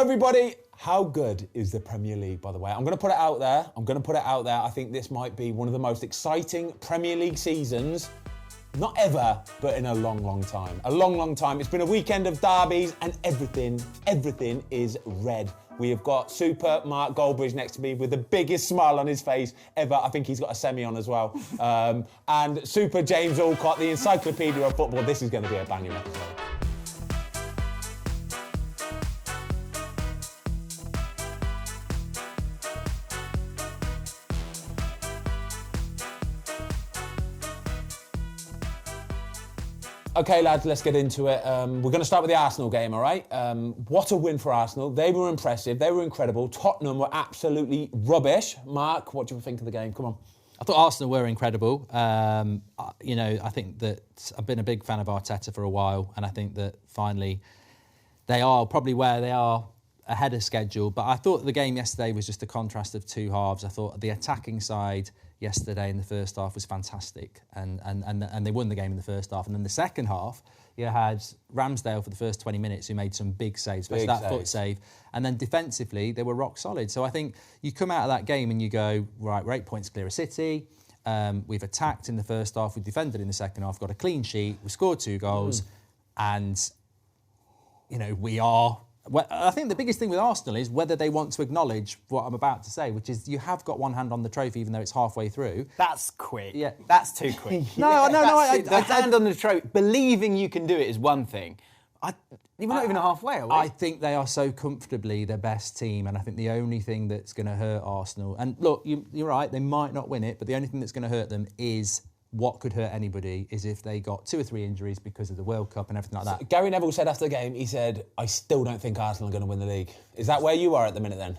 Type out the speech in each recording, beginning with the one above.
everybody. How good is the Premier League, by the way? I'm going to put it out there. I think this might be one of the most exciting Premier League seasons, not ever, but in a long, long time. A long, long time. It's been a weekend of derbies and everything is red. We have got Super Mark Goldbridge next to me with the biggest smile on his face ever. I think he's got a semi on as well. And Super James Allcott, the Encyclopedia of Football. This is going to be a banging episode. OK, lads, let's get into it. We're going to start with the Arsenal game, all right? What a win for Arsenal. They were impressive. They were incredible. Tottenham were absolutely rubbish. Mark, what do you think of the game? Come on. I thought Arsenal were incredible. I think that I've been a big fan of Arteta for a while, and I think that finally they are probably where they are ahead of schedule. But I thought the game yesterday was just a contrast of two halves. I thought the attacking side yesterday in the first half was fantastic, and they won the game in the first half. And then the second half, you had Ramsdale for the first 20 minutes who made some big saves, especially that foot save. And then defensively, they were rock solid. So I think you come out of that game and you go, right, we're 8 points clear of City. We've attacked in the first half, we've defended in the second half, got a clean sheet, we scored 2 goals, and we are. Well, I think the biggest thing with Arsenal is whether they want to acknowledge what I'm about to say, which is you have got one hand on the trophy even though it's halfway through. That's quick. Yeah. That's too quick. No. The hand on the trophy, believing you can do it is one thing. We're not even halfway, are we? I think they are so comfortably the best team, and I think the only thing that's going to hurt Arsenal, and look, you're right, they might not win it, but the only thing that's going to hurt them is what could hurt anybody is if they got 2 or 3 injuries because of the World Cup and everything like that. Gary Neville said after the game, he said, I still don't think Arsenal are going to win the league. Is that where you are at the minute then?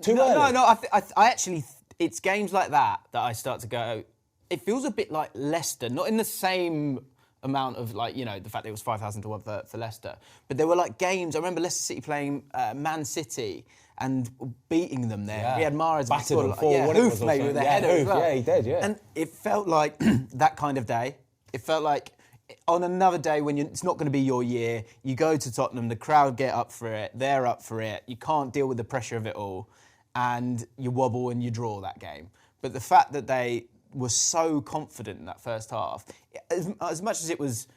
Too early? No, I actually, it's games like that I start to go, it feels a bit like Leicester, not in the same amount of the fact that it was 5,000 to 1 for Leicester, but there were like games, I remember Leicester City playing Man City and beating them there. Yeah. We had Mahrez battered them 4-1 Hoof maybe with a header as well. Yeah, he did, yeah. And it felt like that kind of day. It felt like on another day when it's not going to be your year, you go to Tottenham, the crowd get up for it, they're up for it, you can't deal with the pressure of it all, and you wobble and you draw that game. But the fact that they were so confident in that first half, as much as it was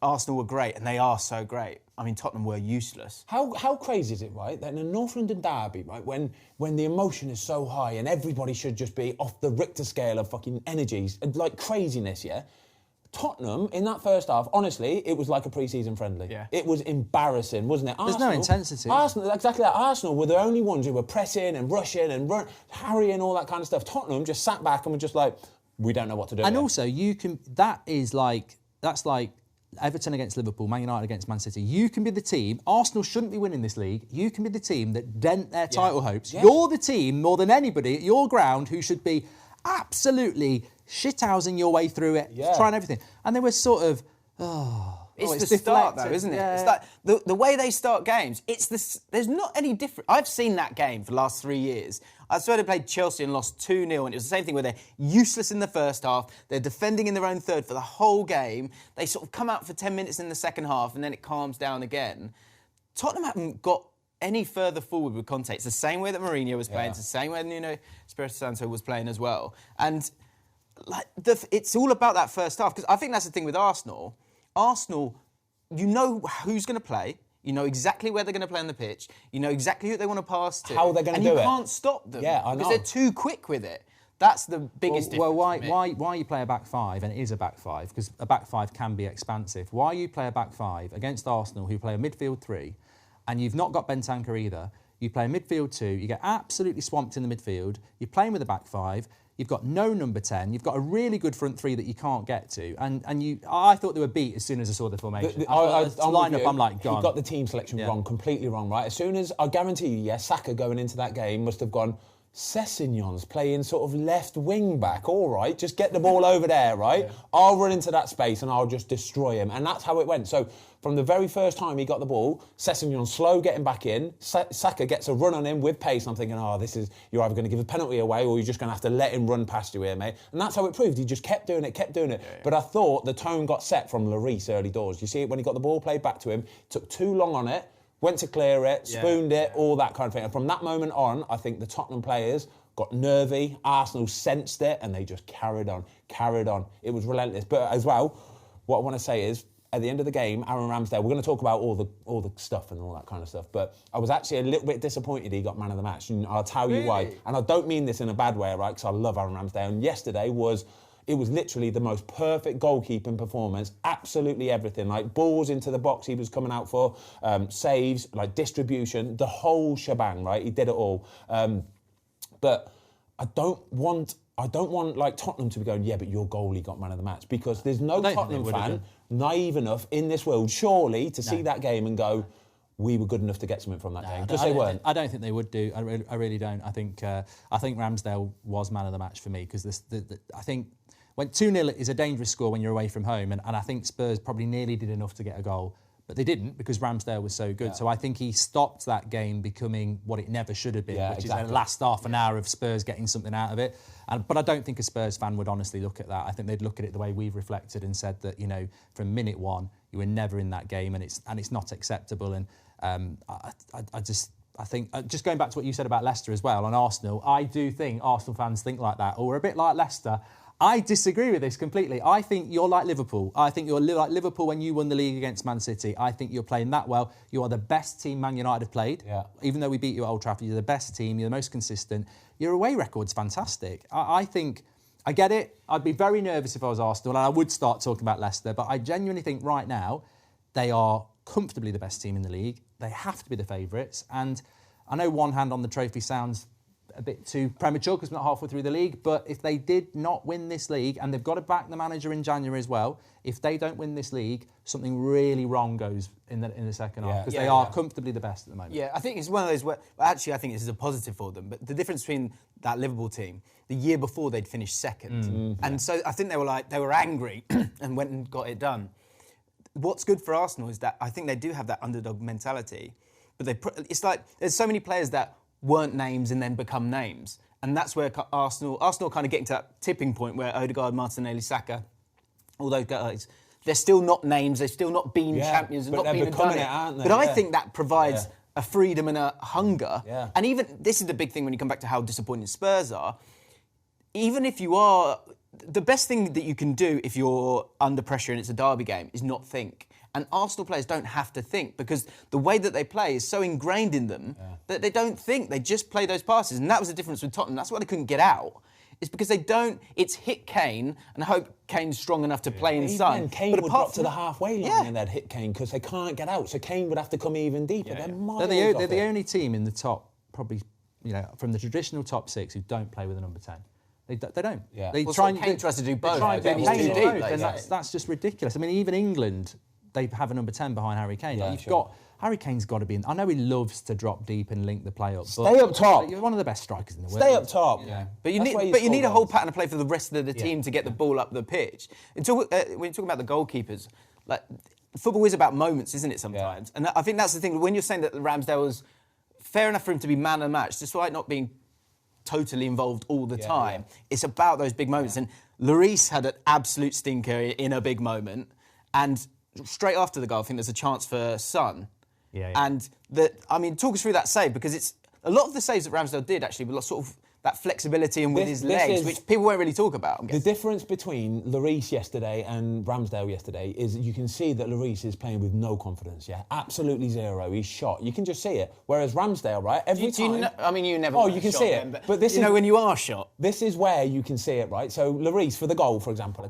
Arsenal were great, and they are so great. I mean, Tottenham were useless. How crazy is it, right, that in a North London derby, right, when the emotion is so high and everybody should just be off the Richter scale of fucking energies, like craziness, yeah? Tottenham, in that first half, honestly, it was like a pre-season friendly. Yeah. It was embarrassing, wasn't it? There's no intensity. Arsenal, exactly that. Arsenal were the only ones who were pressing and rushing and harrying, all that kind of stuff. Tottenham just sat back and were just like, we don't know what to do. And also, that's like Everton against Liverpool, Man United against Man City. You can be the team. Arsenal shouldn't be winning this league. You can be the team that dent their title hopes. Yeah. You're the team, more than anybody, at your ground, who should be absolutely shithousing your way through it, trying everything. And they were sort of, it's the start, though, isn't it? Yeah. It's like the way they start games. There's not any different. I've seen that game for the last 3 years. I swear they played Chelsea and lost 2-0, and it was the same thing where they're useless in the first half. They're defending in their own third for the whole game. They sort of come out for 10 minutes in the second half, and then it calms down again. Tottenham haven't got any further forward with Conte. It's the same way that Mourinho was playing. It's the same way Nuno Espirito Santo was playing as well. And it's all about that first half, because I think that's the thing with Arsenal. Arsenal, you know who's going to play. You know exactly where they're going to play on the pitch. You know exactly who they want to pass to. How they're going to do it. And you can't stop them. Yeah, I know. Because they're too quick with it. That's the biggest difference. Well, why you play a back five, and it is a back five, because a back five can be expansive. Why you play a back five against Arsenal, who play a midfield 3, and you've not got Bentancur either. You play a midfield 2, you get absolutely swamped in the midfield. You're playing with a back 5. You've got no number 10. You've got a really good front 3 that you can't get to. I thought they were beat as soon as I saw the formation. I'm like, gone. He got the team selection wrong, completely wrong, right? As soon as, I guarantee you, Saka going into that game must have gone, Sessegnon's playing sort of left wing back, all right, just get the ball over there, right? Yeah. I'll run into that space and I'll just destroy him. And that's how it went. So from the very first time he got the ball, Sessegnon's slow getting back in, Saka gets a run on him with pace. I'm thinking, you're either going to give a penalty away or you're just going to have to let him run past you here, mate. And that's how it proved. He just kept doing it. Yeah. But I thought the tone got set from Lloris early doors. You see it when he got the ball played back to him, took too long on it. went to clear it, spooned it, all that kind of thing. And from that moment on, I think the Tottenham players got nervy, Arsenal sensed it, and they just carried on. It was relentless. But as well, what I want to say is, at the end of the game, Aaron Ramsdale, we're going to talk about all the stuff and all that kind of stuff, but I was actually a little bit disappointed he got man of the match, and I'll tell you why. And I don't mean this in a bad way, right, because I love Aaron Ramsdale, and yesterday was literally the most perfect goalkeeping performance, absolutely everything, like balls into the box he was coming out for, saves, like distribution, the whole shebang, right? He did it all. But I don't want like Tottenham to be going, yeah, but your goalie got man of the match, because there's no Tottenham fan naive enough in this world, surely, to see that game and go, we were good enough to get something from that game, because they weren't. I don't think they would do. I really don't. I think Ramsdale was man of the match for me, because I think when 2-0 is a dangerous score when you're away from home, and I think Spurs probably nearly did enough to get a goal. But they didn't, because Ramsdale was so good. Yeah. So I think he stopped that game becoming what it never should have been, which is the last half an hour of Spurs getting something out of it. But I don't think a Spurs fan would honestly look at that. I think they'd look at it the way we've reflected and said that, from minute one, you were never in that game, and it's not acceptable. And I think just going back to what you said about Leicester as well, and Arsenal, I do think Arsenal fans think like that, or a bit like Leicester. I disagree with this completely. I think you're like Liverpool. I think you're like Liverpool when you won the league against Man City. I think you're playing that well. You are the best team Man United have played. Yeah. Even though we beat you at Old Trafford, you're the best team. You're the most consistent. Your away record's fantastic. I think, I get it. I'd be very nervous if I was Arsenal, and I would start talking about Leicester. But I genuinely think right now they are comfortably the best team in the league. They have to be the favourites. And I know one hand on the trophy sounds a bit too premature because we're not halfway through the league, but if they did not win this league, and they've got to back the manager in January as well, if they don't win this league, something really wrong goes in the second half, because they are comfortably the best at the moment. Yeah, I think it's one of those where, actually I think this is a positive for them, but the difference between that Liverpool team, the year before they'd finished second, and so I think they were angry and went and got it done. What's good for Arsenal is that I think they do have that underdog mentality, but it's like there's so many players that weren't names and then become names. And that's where Arsenal kind of getting to that tipping point where Odegaard, Martinelli, Saka, all those guys, they're still not names, they've still not been champions and not been and done it. Aren't they? But I think that provides a freedom and a hunger. Yeah. And even, this is the big thing when you come back to how disappointing Spurs are, even if you are, the best thing that you can do if you're under pressure and it's a derby game is not think. And Arsenal players don't have to think, because the way that they play is so ingrained in them that they don't think. They just play those passes. And that was the difference with Tottenham. That's why they couldn't get out. It's because they don't... It's hit Kane, and I hope Kane's strong enough to play inside. Even Kane would drop to the halfway line and they'd hit Kane, because they can't get out. So Kane would have to come even deeper. They're the only team in the top, probably, from the traditional top six, who don't play with a number 10. They don't. Yeah. Kane tries to do both. That's just ridiculous. I mean, even England... They have a number 10 behind Harry Kane. Yeah, Harry Kane's got to be in. I know he loves to drop deep and link the play up. Stay up top. You're one of the best strikers in the world. Stay up top. Yeah. But you need a whole pattern of play for the rest of the team to get the ball up the pitch. Until when you're talking about the goalkeepers, like football is about moments, isn't it? Sometimes, and I think that's the thing. When you're saying that Ramsdale was fair enough for him to be man of the match, despite not being totally involved all the time, it's about those big moments. And Lloris had an absolute stinker in a big moment, and straight after the goal, I think there's a chance for Son. And talk us through that save, because it's a lot of the saves that Ramsdale did actually were sort of that flexibility and with his legs, which people won't really talk about. The difference between Lloris yesterday and Ramsdale yesterday is you can see that Lloris is playing with no confidence, absolutely zero. He's shot. You can just see it. Whereas Ramsdale, right, every time... you never... Oh, you can see it. But this is... when you are shot. This is where you can see it, right? So Lloris, for the goal, for example,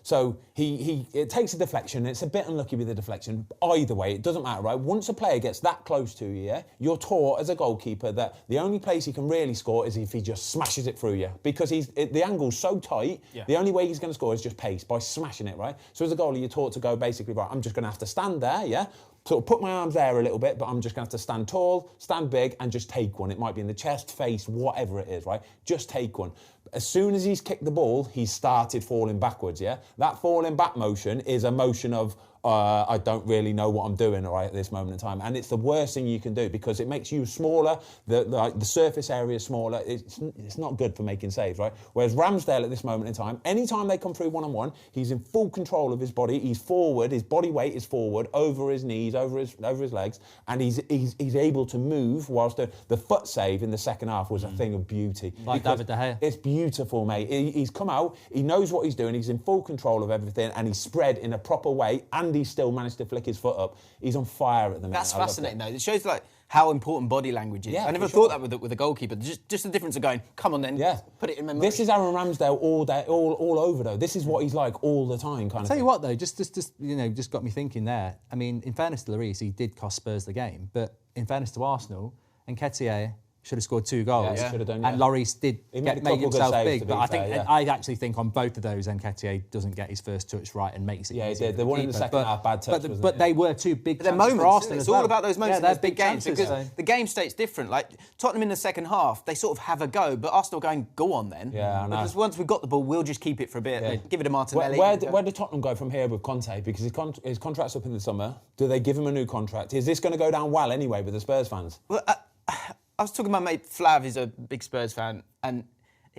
So it takes a deflection. It's a bit unlucky with the deflection. Either way, it doesn't matter, right? Once a player gets that close to you, you're taught as a goalkeeper that the only place he can really score is if he just smashes it through you, because the angle's so tight. The only way he's going to score is just pace, by smashing it, right? So as a goalie, you're taught to go basically, right, I'm just going to have to stand there, sort of put my arms there a little bit, but I'm just going to have to stand tall, stand big, and just take one. It might be in the chest, face, whatever it is, right? Just take one. As soon as he's kicked the ball, he's started falling backwards, That falling back motion is a motion of I don't really know what I'm doing at this moment in time. And it's the worst thing you can do because it makes you smaller, the surface area is smaller. It's not good for making saves, right? Whereas Ramsdale at this moment in time, anytime they come through one-on-one, he's in full control of his body. He's forward, his body weight is forward, over his knees, over his legs, and he's able to move whilst the foot save in the second half was a thing of beauty. Like David De Gea. It's beautiful, mate. He's come out, he knows what he's doing, he's in full control of everything, and he's spread in a proper way, and he's still managed to flick his foot up. He's on fire at the minute. That's fascinating, though. It shows how important body language is. Yeah, I never thought that with a goalkeeper. Just the difference of going, come on then, put it in memory. This is Aaron Ramsdale all day, all over though. This is what he's like all the time, kind of. Tell you what though, just got me thinking there. I mean, in fairness to Lloris, he did cost Spurs the game, but in fairness to Arsenal, Nketiah should have scored 2 goals. Yeah, should have done. And Lloris did make himself big, but I actually think on both of those, Nketiah doesn't get his first touch right and makes it. Yeah, he did. The one in the second half, bad touch. But they were 2 big chances moments, for Arsenal. It's all about those moments. Yeah, those big games because the game state's different. Like Tottenham in the second half, they sort of have a go, but Arsenal going, go on then. Yeah, I know. Because once we've got the ball, we'll just keep it for a bit. Yeah. Give it to Martinelli. Where did Tottenham go from here with Conte? Because his contract's up in the summer. Do they give him a new contract? Is this going to go down well anyway with the Spurs fans? Well, I was talking to my mate Flav, he's a big Spurs fan, and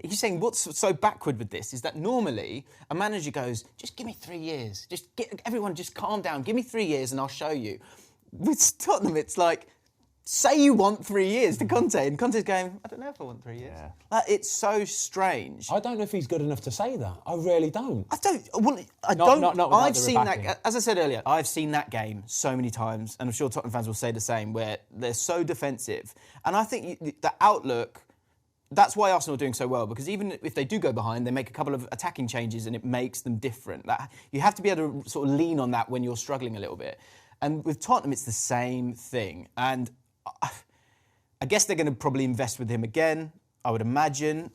he's saying what's so backward with this is that normally a manager goes, just give me 3 years. Everyone just calm down. Give me 3 years and I'll show you. With Tottenham, it's like, say you want 3 years to Conte, and Conte's going, I don't know if I want 3 years. Yeah. It's so strange. I don't know if he's good enough to say that. I really don't. I've seen that, as I said earlier, I've seen that game so many times, and I'm sure Tottenham fans will say the same, where they're so defensive. And I think the outlook, that's why Arsenal are doing so well, because even if they do go behind, they make a couple of attacking changes and it makes them different. You have to be able to sort of lean on that when you're struggling a little bit. And with Tottenham, it's the same thing. And I guess they're going to probably invest with him again, I would imagine.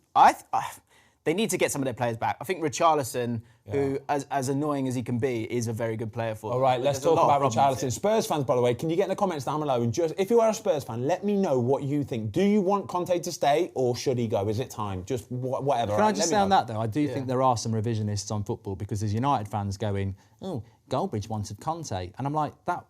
They need to get some of their players back. I think Richarlison, who, as annoying as he can be, is a very good player for them. All right, let's talk about Richarlison. Spurs fans, by the way, can you get in the comments down below? And just, if you are a Spurs fan, let me know what you think. Do you want Conte to stay or should he go? Is it time? Just whatever. Can I just say on that, though? I do think there are some revisionists on football because there's United fans going, oh, Goldbridge wanted Conte. And I'm like, that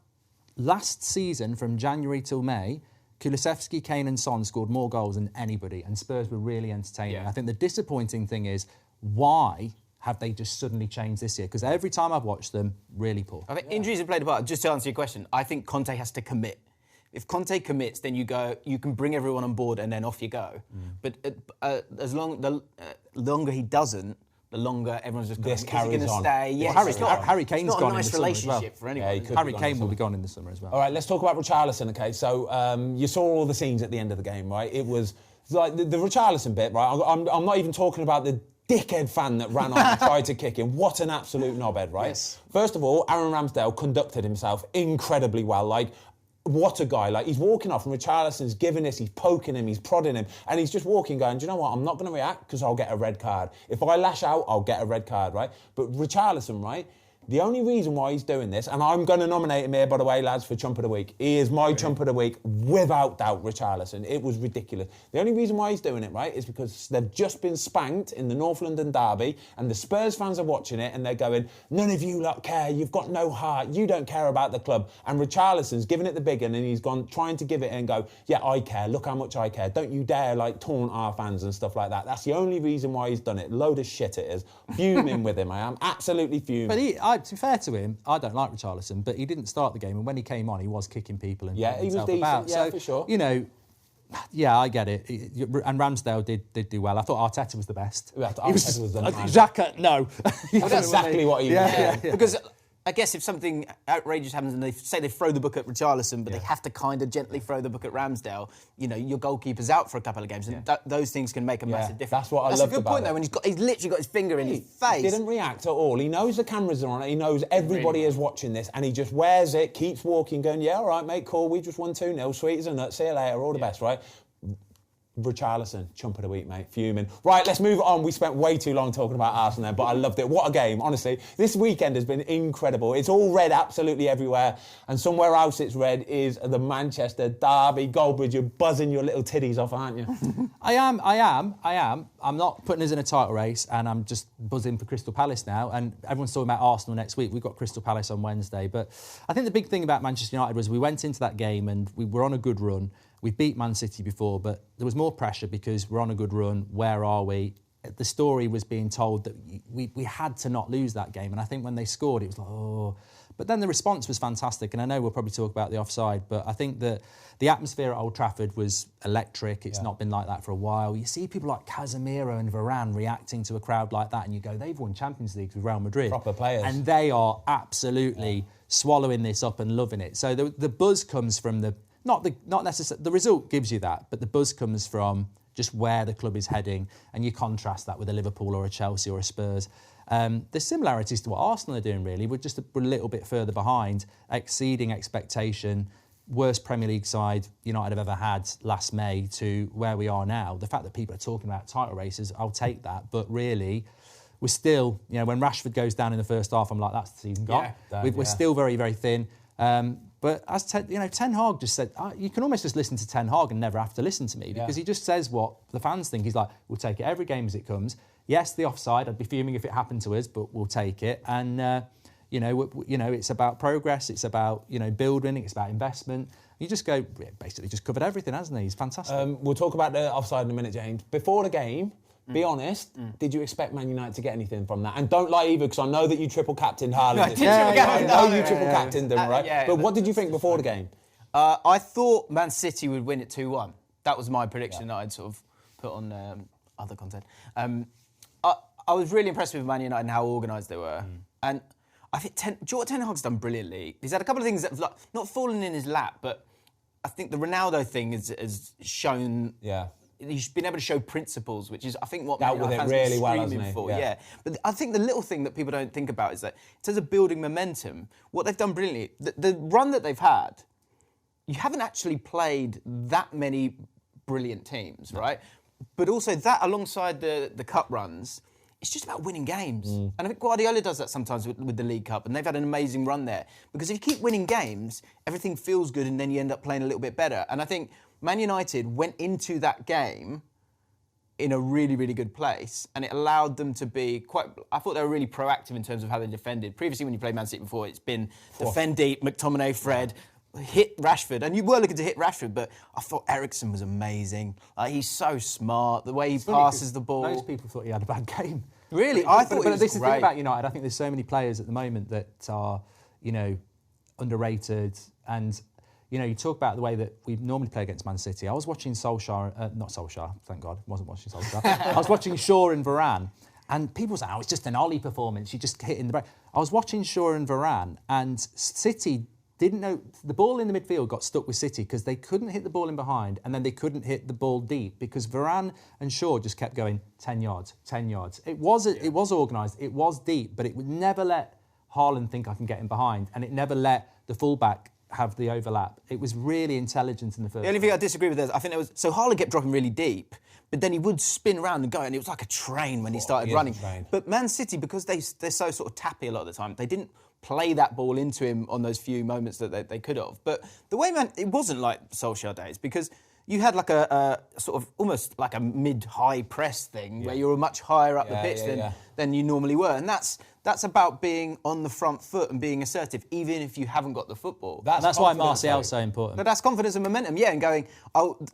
last season from January till May, Kulusevski, Kane and Son scored more goals than anybody, and Spurs were really entertaining. Yeah. I think the disappointing thing is, why have they just suddenly changed this year? Because every time I've watched them, really poor. I think injuries have played a part. Just to answer your question, I think Conte has to commit. If Conte commits, then you can bring everyone on board and then off you go. But the longer he doesn't, the longer everyone's just going, is he going to stay? Yes, Harry Kane's gone in the summer as well. For anyone. Yeah, Harry Kane will be gone in the summer as well. All right, let's talk about Richarlison, okay? So you saw all the scenes at the end of the game, right? It was like the Richarlison bit, right? I'm not even talking about the dickhead fan that ran on and tried to kick him. What an absolute knobhead, right? Yes. First of all, Aaron Ramsdale conducted himself incredibly well. Like, what a guy. Like, he's walking off and Richarlison's giving this, he's poking him, he's prodding him, and he's just walking going, do you know what, I'm not going to react because I'll get a red card. If I lash out, I'll get a red card, right? But Richarlison, right, the only reason why he's doing this, and I'm going to nominate him here, by the way, lads, for Chump of the Week. He is my Chump of the Week, without doubt, Richarlison. It was ridiculous. The only reason why he's doing it, right, is because they've just been spanked in the North London derby, and the Spurs fans are watching it, and they're going, none of you lot care, you've got no heart, you don't care about the club. And Richarlison's giving it the big one, and he's gone trying to give it and go, yeah, I care, look how much I care. Don't you dare, taunt our fans and stuff like that. That's the only reason why he's done it. Load of shit it is. Fuming with him, I am. Absolutely fuming. But to be fair to him, I don't like Richarlison, but he didn't start the game, and when he came on, he was kicking people and he was decent, about. Yeah, so, for sure. You know, yeah, I get it. And Ramsdale did do well. I thought Arteta was the best. Arteta was the man. Xhaka, no. That's exactly what he was doing. Yeah. Because I guess if something outrageous happens and they throw the book at Richarlison, but they have to kind of gently throw the book at Ramsdale, you know, your goalkeeper's out for a couple of games, and those things can make a massive difference. That's what I loved about it. That's a good point, though, when he's literally got his finger in his face. He didn't react at all. He knows the cameras are on it. He knows everybody is watching this, and he just wears it, keeps walking, going, yeah, all right, mate, cool, we just won 2-0, sweet as a nut, see you later, all the best, right? Richarlison, chump of the week, mate. Fuming. Right, let's move on. We spent way too long talking about Arsenal there, but I loved it. What a game, honestly. This weekend has been incredible. It's all red absolutely everywhere. And somewhere else it's red is the Manchester derby. Goldbridge, you're buzzing your little titties off, aren't you? I am. I'm not putting us in a title race, and I'm just buzzing for Crystal Palace now. And everyone's talking about Arsenal next week. We've got Crystal Palace on Wednesday. But I think the big thing about Manchester United was we went into that game and we were on a good run. We beat Man City before, but there was more pressure because we're on a good run. Where are we? The story was being told that we had to not lose that game. And I think when they scored, it was like, oh. But then the response was fantastic. And I know we'll probably talk about the offside, but I think that the atmosphere at Old Trafford was electric. It's not been like that for a while. You see people like Casemiro and Varane reacting to a crowd like that, and you go, they've won Champions Leagues with Real Madrid. Proper players. And they are absolutely swallowing this up and loving it. So the buzz comes from not necessarily, the result gives you that, but the buzz comes from just where the club is heading, and you contrast that with a Liverpool or a Chelsea or a Spurs. There's similarities to what Arsenal are doing, really. We're a little bit further behind, exceeding expectation, worst Premier League side United have ever had last May to where we are now. The fact that people are talking about title races, I'll take that, but really, we're still, when Rashford goes down in the first half, I'm like, that's the season gone. We're still very, very thin. But as Ten Hag just said, you can almost just listen to Ten Hag and never have to listen to me because he just says what the fans think. He's like, we'll take it every game as it comes. Yes, the offside, I'd be fuming if it happened to us, but we'll take it. And, it's about progress. It's about, building. It's about investment. You just go, basically just covered everything, hasn't he? He's fantastic. We'll talk about the offside in a minute, James. Before the game, be honest, did you expect Man United to get anything from that? And don't lie either, because I know that you triple captained Haaland. I know you triple captained them, right? But what did you think before the game? I thought Man City would win it 2-1. That was my prediction that I'd sort of put on other content. I was really impressed with Man United and how organised they were. And I think Ten Hag's done brilliantly. He's had a couple of things that have not fallen in his lap, but I think the Ronaldo thing has shown... He's been able to show principles, which is, I think, what dealt with it really well, hasn't he? For. Yeah. But I think the little thing that people don't think about is that in terms of building momentum, what they've done brilliantly, the run that they've had, you haven't actually played that many brilliant teams, right? But also that alongside the cup runs, it's just about winning games. And I think Guardiola does that sometimes with the League Cup, and they've had an amazing run there. Because if you keep winning games, everything feels good, and then you end up playing a little bit better. And I think Man United went into that game in a really, really good place, and it allowed them to be I thought they were really proactive in terms of how they defended. Previously, when you played Man City before, it's been defend deep, McTominay, Fred, hit Rashford, and you were looking to hit Rashford, but I thought Eriksen was amazing. He's so smart, the way he passes the ball. Most people thought he had a bad game. Really? I thought but this is the thing about United. I think there's so many players at the moment that are, underrated. And, you talk about the way that we normally play against Man City. I was watching not Solskjaer, thank God, I wasn't watching Solskjaer. I was watching Shaw and Varane. And people say, it's just an Ollie performance. You just hit in the break. I was watching Shaw and Varane, and City didn't know... The ball in the midfield got stuck with City because they couldn't hit the ball in behind, and then they couldn't hit the ball deep because Varane and Shaw just kept going 10 yards, 10 yards. It was organised, it was deep, but it would never let Haaland think I can get him behind, and it never let the fullback have the overlap. It was really intelligent in the first. The only thing I disagree with is I think it was... So Haaland kept dropping really deep, but then he would spin around and go, and it was like a train when he started running. But Man City, because they're so sort of tappy a lot of the time, they didn't play that ball into him on those few moments that they could have. But the way, it wasn't like Solskjaer days, because you had like a sort of almost like a mid-high press thing where you were much higher up the pitch than you normally were. And that's about being on the front foot and being assertive, even if you haven't got the football. That's why Martial's so important. But that's confidence and momentum, and going,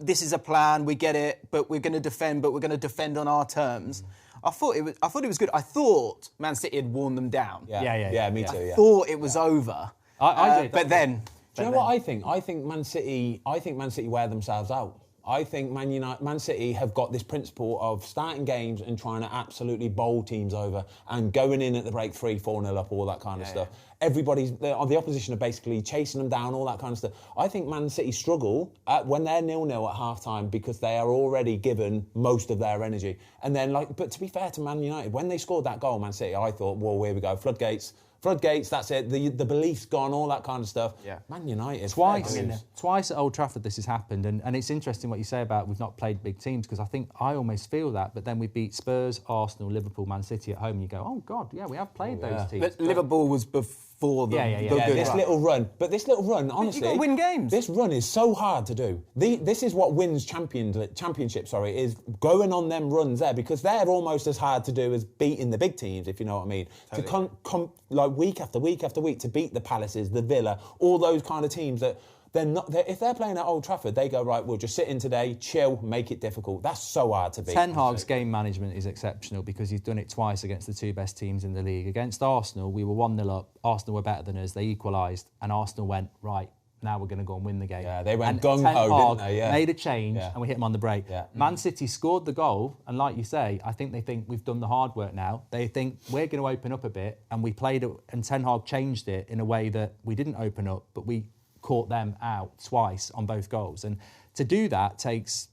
this is a plan, we get it, but we're going to defend, but we're going to defend on our terms. I thought it was good. I thought Man City had worn them down. Yeah, me too. I thought it was over. I did. But then... Do you know what I think? I think Man City wear themselves out. I think Man City have got this principle of starting games and trying to absolutely bowl teams over and going in at the break 3-4-0 up, all that kind of stuff. The opposition are basically chasing them down, all that kind of stuff. I think Man City struggle when they're 0-0 at half-time because they are already given most of their energy. And then, but to be fair to Man United, when they scored that goal, Man City, I thought, well, here we go, floodgates. floodgates, that's it. The belief's gone, all that kind of stuff. Yeah. Man United. Twice at Old Trafford this has happened, and it's interesting what you say about we've not played big teams, because I think I almost feel that, but then we beat Spurs, Arsenal, Liverpool, Man City at home, and you go, oh God, yeah, we have played those teams. But Liverpool was before the good this little run. But this little run, honestly... You've got to win games. This run is so hard to do. This is what wins championship, is going on them runs there, because they're almost as hard to do as beating the big teams, if you know what I mean. Totally. To come like week after week after week to beat the Palaces, the Villa, all those kind of teams that... if they're playing at Old Trafford, they go, right, we'll just sit in today, chill, make it difficult. That's so hard to beat. Ten Hag's game management is exceptional, because he's done it twice against the two best teams in the league. Against Arsenal, we were 1-0 up. Arsenal were better than us. They equalised, and Arsenal went, right, now we're going to go and win the game. Yeah, they went gung-ho, didn't they? Yeah. Made a change, and we hit them on the break. Yeah. Man City scored the goal, and like you say, I think they think we've done the hard work now. They think we're going to open up a bit, and we played it, and Ten Hag changed it in a way that we didn't open up, but we caught them out twice on both goals. And to do that takes,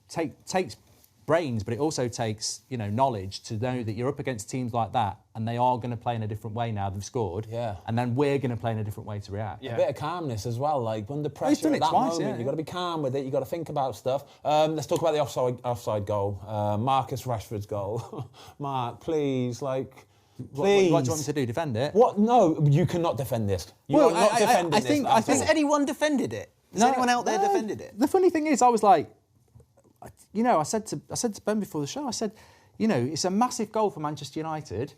takes brains, but it also takes, knowledge to know that you're up against teams like that, and they are going to play in a different way now they've scored. Yeah. And then we're going to play in a different way to react. Yeah. A bit of calmness as well, like under pressure at that moment. You've got to be calm with it. You've got to think about stuff. Let's talk about the offside goal. Marcus Rashford's goal. Mark, please, Please. What do you want me to do? Defend it? What? No, you cannot defend this. You are not defending this. Has anyone defended it? Has anyone out there defended it? The funny thing is, I was like, I said to Ben before the show, I said, it's a massive goal for Manchester United,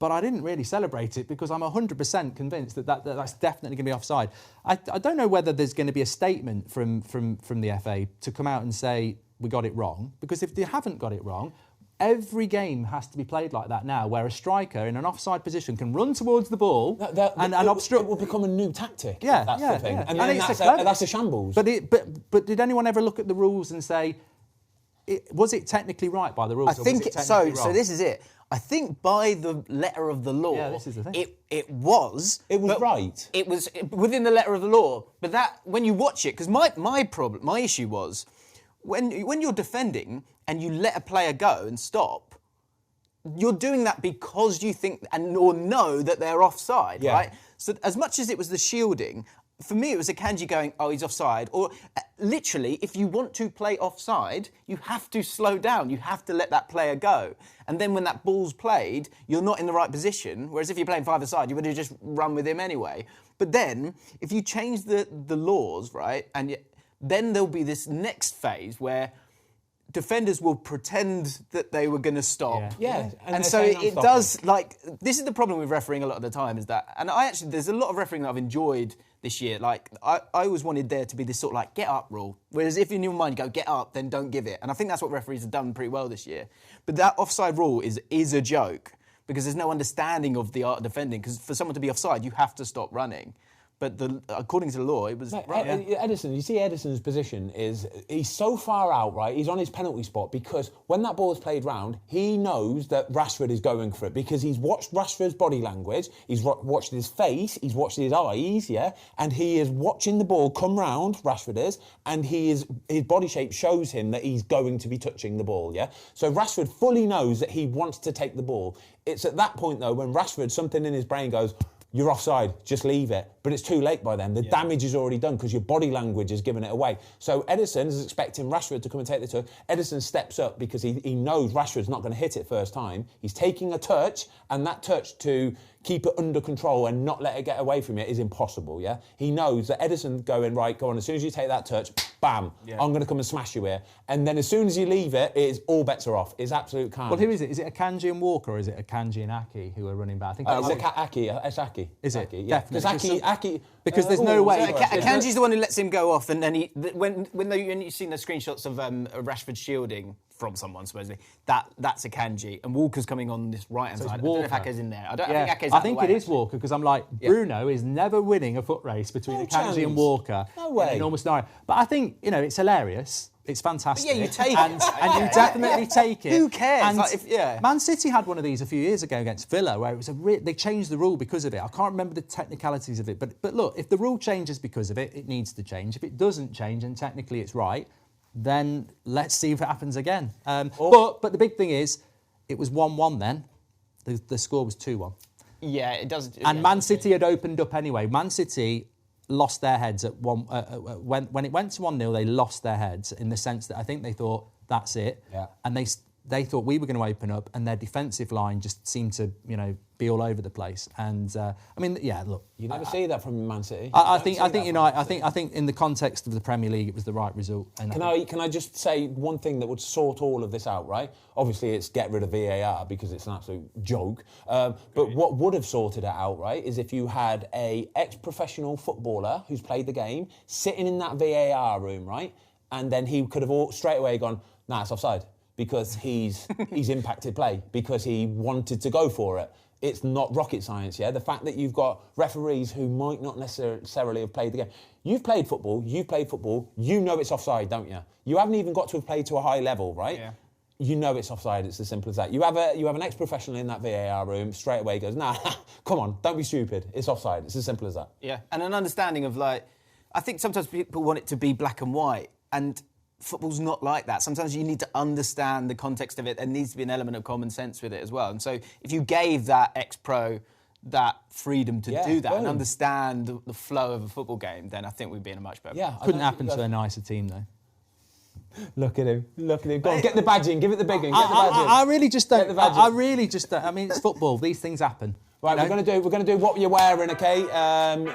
but I didn't really celebrate it because I'm 100% convinced that's definitely going to be offside. I don't know whether there's going to be a statement from the FA to come out and say we got it wrong, because if they haven't got it wrong, every game has to be played like that now, where a striker in an offside position can run towards the ball and obstruct. It will become a new tactic. Yeah, that's the thing. Yeah. And then that's a shambles. But did anyone ever look at the rules and say, was it technically right by the rules? I think so. So this is it. I think by the letter of the law, this is the thing. It was right. It was within the letter of the law. But that when you watch it, because my issue was when you're defending and you let a player go and stop, you're doing that because you think or know that they're offside, right? So as much as it was the shielding, for me it was Akanji going, oh, he's offside. Or literally, if you want to play offside, you have to slow down. You have to let that player go. And then when that ball's played, you're not in the right position. Whereas if you're playing five-a-side, you would have just run with him anyway. But then, if you change the laws, right, and then there'll be this next phase where defenders will pretend that they were going to stop. Yeah. And so it does, this is the problem with refereeing a lot of the time, is that, and there's a lot of refereeing that I've enjoyed this year. I always wanted there to be this sort of get up rule. Whereas if in your mind you go, get up, then don't give it. And I think that's what referees have done pretty well this year. But that offside rule is a joke, because there's no understanding of the art of defending. Because for someone to be offside, you have to stop running. But according to the law, it was... Edison, you see Edison's position is... He's so far out, right? He's on his penalty spot, because when that ball is played round, he knows that Rashford is going for it, because he's watched Rashford's body language, he's watched his face, he's watched his eyes, and he is watching the ball come round, Rashford is, and his body shape shows him that he's going to be touching the ball, So Rashford fully knows that he wants to take the ball. It's at that point, though, when Rashford, something in his brain goes... You're offside, just leave it. But it's too late by then. The damage is already done because your body language has given it away. So Edison is expecting Rashford to come and take the touch. Edison steps up because he knows Rashford's not going to hit it first time. He's taking a touch, and that touch to keep it under control and not let it get away from you is impossible, He knows that Edison's going, right, go on, as soon as you take that touch, bam, I'm going to come and smash you here. And then as soon as you leave it, all bets are off. It's absolute carnage. Well, who is it? Is it Akanji and Walker, or is it Akanji and Aki who are running back? I think it's Aki. Is it? Aki, Definitely. Because there's no way. So Akanji's the one who lets him go off, and then when you've seen the screenshots of Rashford shielding from someone, supposedly, that's Akanji, and Walker's coming on this right-hand side. I don't know if Ake's in there. I think it is Walker, because I'm like, Bruno is never winning a foot race between Akanji and Walker. No way. In a normal scenario. But I think, it's hilarious. It's fantastic. But you take and you definitely take it. Who cares? Man City had one of these a few years ago against Villa, where it was they changed the rule because of it. I can't remember the technicalities of it, but look, if the rule changes because of it, it needs to change. If it doesn't change and technically it's right, then let's see if it happens again. But the big thing is, it was 1-1 then. The score was 2-1. Yeah, it does. And Man City had opened up anyway. Man City lost their heads at one when it went to 1-0. They lost their heads in the sense that I think they thought that's it, and they thought we were going to open up, and their defensive line just seemed to be all over the place. And I mean, yeah, look, you never see that from Man City. I think in the context of the Premier League, it was the right result. And can I just say one thing that would sort all of this out, right? Obviously, it's get rid of VAR because it's an absolute joke. But what would have sorted it out, right, is if you had a ex-professional footballer who's played the game sitting in that VAR room, right, and then he could have straight away gone, nah, it's offside, because he's impacted play, because he wanted to go for it. It's not rocket science, yeah? The fact that you've got referees who might not necessarily have played the game. You've played football, you know it's offside, don't you? You haven't even got to have played to a high level, right? Yeah. You know it's offside, it's as simple as that. You have an ex-professional in that VAR room, straight away goes, nah, come on, don't be stupid, it's offside, it's as simple as that. Yeah, and an understanding of, I think sometimes people want it to be black and white, and football's not like that. Sometimes you need to understand the context of it. There needs to be an element of common sense with it as well. And so if you gave that ex-pro that freedom to do that and understand the flow of a football game, then I think we'd be in a much better place. Couldn't happen to a nicer team, though. Look at him. Go on, get the badge in. Give it the big one. I really just don't. I really just don't. I mean, it's football. These things happen. Right, we're going to do what you're wearing, okay?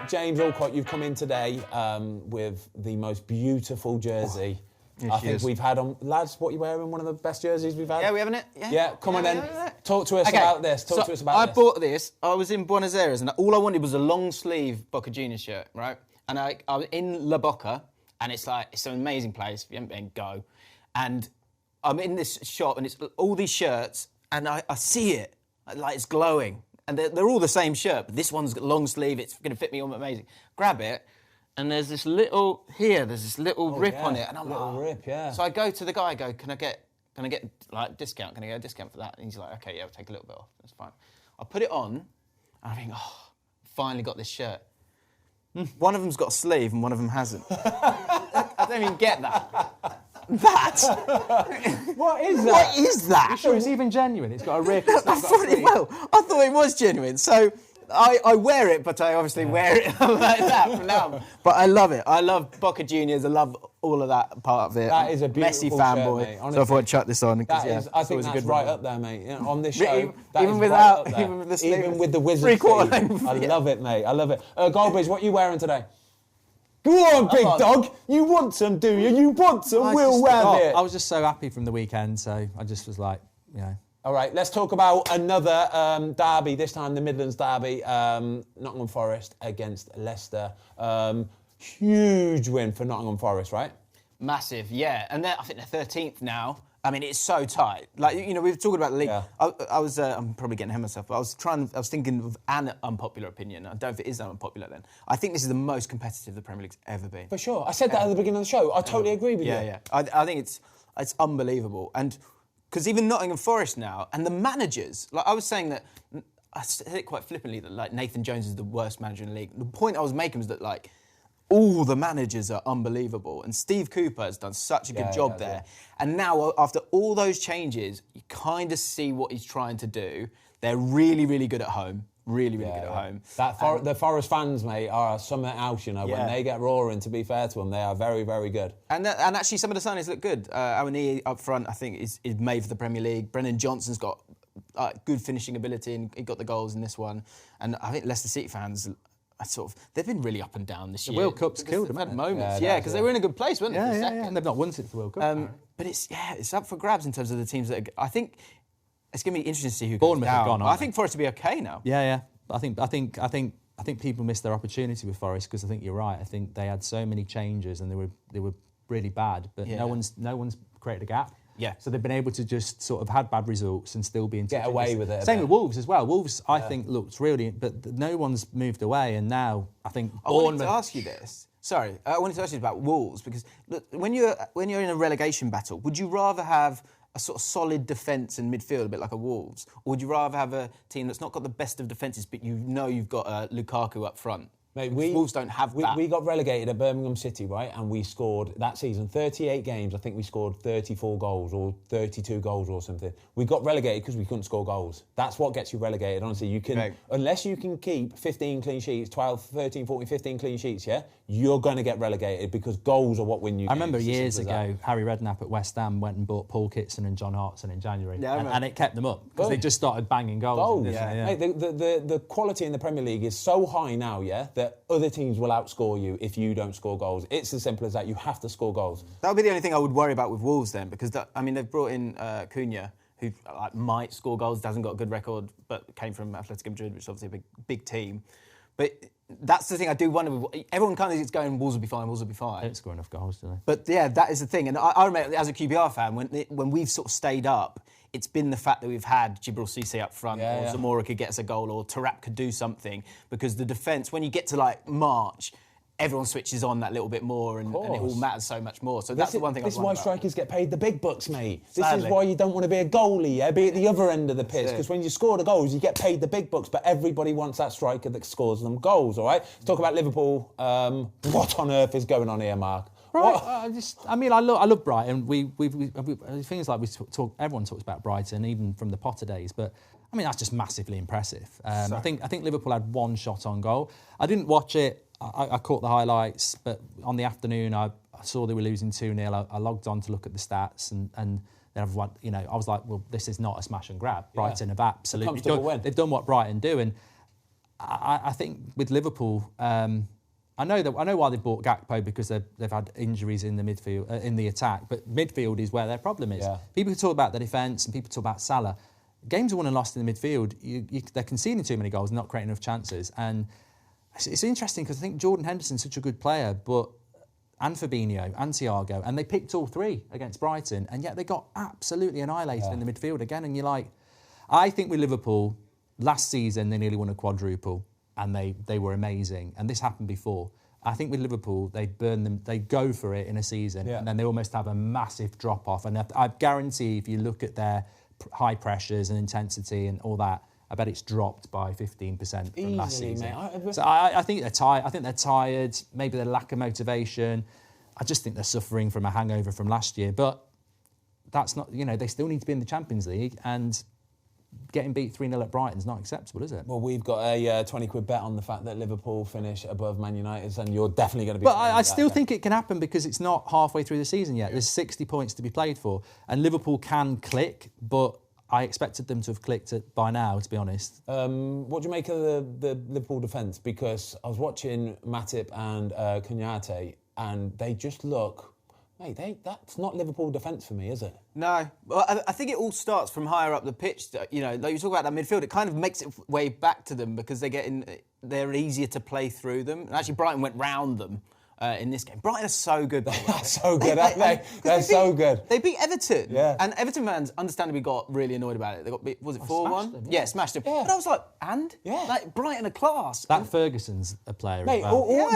James Allcott, you've come in today with the most beautiful jersey. Yes, I think we've had on, lads, what you wearing? One of the best jerseys we've had. Yeah, we haven't it. Yeah, come on then. Talk to us about this. I bought this. I was in Buenos Aires, and all I wanted was a long sleeve Boca Juniors shirt, right? And I was in La Boca, and it's an amazing place. If you haven't been, go. And I'm in this shop, and it's all these shirts, and I see it, it's glowing, and they're all the same shirt, but this one's got long sleeve. It's going to fit me on amazing. Grab it. And there's this little rip on it, and I'm rip, yeah. So I go to the guy, can I get discount? Can I get a discount for that? And he's like, okay, yeah, we'll take a little bit off. That's fine. I put it on, and I think, finally got this shirt. One of them's got a sleeve, and one of them hasn't. I don't even get that. What is that? What is that? You sure it's even genuine? It's got a rip. I thought it was genuine. So I wear it, but I obviously wear it like that from now on. But I love it. I love Boca Juniors. I love all of that part of it. That is a beautiful Messi fanboy. Shirt, so I thought I'd chuck this on. I think that's right up there, mate. On this show, even with the wizard sleeve. I love it, mate. I love it. Goldbridge, what are you wearing today? Go on, big dog. You want some, do you? You want some? We'll wear it. I was just so happy from the weekend, so I just was like, All right, let's talk about another derby, this time the Midlands derby, Nottingham Forest against Leicester. Huge win for Nottingham Forest, right? Massive, yeah. And I think they're 13th now. I mean, it's so tight. We were talking about the league. Yeah. I'm probably getting ahead of myself, but I was thinking of an unpopular opinion. I don't know if it is unpopular then. I think this is the most competitive the Premier League's ever been. For sure. I said that at the beginning of the show. I totally agree with you. Yeah. I think it's unbelievable. And because even Nottingham Forest now, and the managers, I was saying that, I said it quite flippantly, that Nathan Jones is the worst manager in the league. The point I was making was that all the managers are unbelievable, and Steve Cooper has done such a good job there. Yeah. And now, after all those changes, you kind of see what he's trying to do. They're really, really good at home. Really, really good at home. The Forest fans, mate, are something else, when they get roaring, to be fair to them, they are very, very good. And actually, some of the signings look good. Awani up front, I think, is made for the Premier League. Brendan Johnson's got good finishing ability, and he got the goals in this one. And I think Leicester City fans, they've been really up and down this year. The World Cup's killed them, had moments. Yeah, because they were in a good place, weren't they? Yeah, and they've not won since the World Cup. But it's up for grabs in terms of the teams that I think it's going to be interesting to see who Bournemouth goes down. Have gone on. I think Forest to be okay now. Yeah. I think people missed their opportunity with Forest, because I think you're right. I think they had so many changes and they were really bad, but no one's created a gap. Yeah. So they've been able to just sort of had bad results and still be in get away with it. Same with Wolves as well. Wolves, I think, looked really, but no one's moved away, and now I think Bournemouth. I wanted to ask you this. Sorry, I wanted to ask you about Wolves, because look, when you're in a relegation battle, would you rather have a sort of solid defence and midfield, a bit like a Wolves, or would you rather have a team that's not got the best of defences, but you've got Lukaku up front? Mate, Wolves don't have that. We got relegated at Birmingham City, right? And we scored, that season, 38 games. I think we scored 34 goals or 32 goals or something. We got relegated because we couldn't score goals. That's what gets you relegated, honestly. You can, unless you can keep 15 clean sheets, 12, 13, 14, 15 clean sheets, yeah? You're going to get relegated because goals are what win you games. I remember years ago, Harry Redknapp at West Ham went and bought Paul Kitson and John Hartson in January. Yeah, and it kept them up because they just started banging goals. Mate, the quality in the Premier League is so high now, yeah, that other teams will outscore you if you don't score goals. It's as simple as that. You have to score goals. That would be the only thing I would worry about with Wolves then, because they've brought in Cunha, who might score goals, hasn't got a good record, but came from Atletico Madrid, which is obviously a big team. But that's the thing I do wonder. Everyone kind of is going, Wolves will be fine, Wolves will be fine. They don't score enough goals, do they? But yeah, that is the thing. And I remember as a QPR fan, when we've sort of stayed up, it's been the fact that we've had Djibril Cissé up front, or Zamora could get us a goal, or Tarap could do something. Because the defence, when you get to like March, everyone switches on that little bit more, and it all matters so much more. So that's the one thing. This is why strikers get paid the big bucks, mate. Sadly. This is why you don't want to be a goalie, yeah? Be at the other end of the pitch, because when you score the goals, you get paid the big bucks. But everybody wants that striker that scores them goals. All right. Let's talk about Liverpool. What on earth is going on here, Mark? Right. I love Brighton. We things like everyone talks about Brighton, even from the Potter days, but. I mean, that's just massively impressive. I think Liverpool had one shot on goal. I didn't watch it. I caught the highlights, but on the afternoon I saw they were losing 2-0. I logged on to look at the stats, and then I was like, well, this is not a smash and grab. Brighton have absolutely done. They've done what Brighton do, and I think with Liverpool, I know why they bought Gakpo, because they've had injuries in the midfield, in the attack, but midfield is where their problem is. Yeah. People talk about the defence and people talk about Salah. Games are won and lost in the midfield. They're conceding too many goals, not creating enough chances. And it's interesting because I think Jordan Henderson's such a good player, and Fabinho and Thiago, and they picked all three against Brighton, and yet they got absolutely annihilated in the midfield again. And you're like, I think with Liverpool, last season they nearly won a quadruple, and they were amazing. And this happened before. I think with Liverpool, they burn them. They go for it in a season, and then they almost have a massive drop off. And I guarantee, if you look at their high pressures and intensity and all that, I bet it's dropped by 15% from last season. Mate. So I think they're tired. I think they're tired. Maybe their lack of motivation. I just think they're suffering from a hangover from last year. But that's not. They still need to be in the Champions League, and getting beat 3-0 at Brighton's not acceptable, is it? Well, we've got a 20 quid bet on the fact that Liverpool finish above Man United, and you're definitely going to be... But I still think it can happen, because it's not halfway through the season yet. There's 60 points to be played for, and Liverpool can click, but I expected them to have clicked it by now, to be honest. What do you make of the Liverpool defence? Because I was watching Matip and Konaté, and they just look... Mate, that's not Liverpool defence for me, is it? No. Well, I think it all starts from higher up the pitch. Like you talk about that midfield, it kind of makes its way back to them, because they're easier to play through them. And actually, Brighton went round them in this game. Brighton are so good. They're so good, aren't they? They're so good. They beat Everton. Yeah. And Everton fans understandably got really annoyed about it. They got beat, was it 4-1? Yeah, smashed them. Yeah. But I was like, like, Brighton are class. That Ferguson's a player. Mate,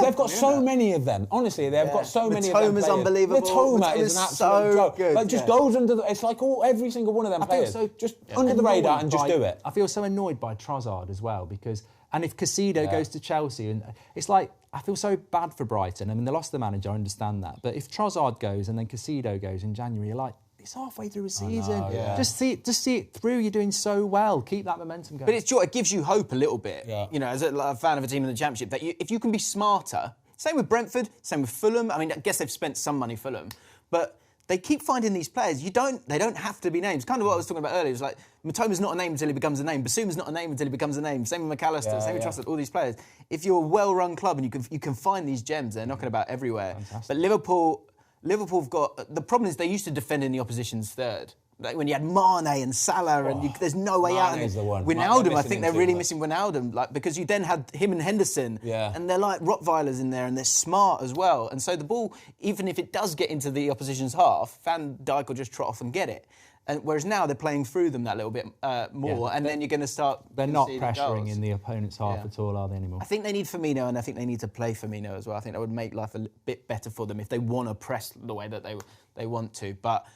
they've got so many of them. Honestly, they've got so many of them. Matoma's unbelievable. Matoma is an absolute joke. Good. Like, just goes under the... It's like every single one of them players. Just under the radar and just do it. I feel so annoyed by Trossard as well, because... And if Casido goes to Chelsea, and it's like, I feel so bad for Brighton. I mean, they lost the manager, I understand that. But if Trossard goes and then Casido goes in January, you're like, it's halfway through a season. Just see it through. You're doing so well. Keep that momentum going. But it gives you hope a little bit. Yeah. As a fan of a team in the Championship, that if you can be smarter. Same with Brentford. Same with Fulham. I mean, I guess they've spent some money, Fulham, but they keep finding these players. They don't have to be names. Kind of what I was talking about earlier. It's like Matoma's not a name until he becomes a name. Basouma's not a name until he becomes a name. Same with McAllister. Same with Trossard. All these players. If you're a well-run club and you can find these gems, they're knocking about everywhere. Fantastic. But Liverpool've got the problem is they used to defend in the opposition's third. Like when you had Mane and Salah, and there's no way out. Mane's the one. Wijnaldum, I think they're really missing Wijnaldum, because you then had him and Henderson, and they're like Rottweilers in there, and they're smart as well. And so the ball, even if it does get into the opposition's half, Van Dijk will just trot off and get it. And whereas now they're playing through them that little bit more, and then you're going to start. They're not pressuring in the opponent's half at all, are they anymore? I think they need Firmino, and I think they need to play Firmino as well. I think that would make life a bit better for them if they want to press the way that they want to, but.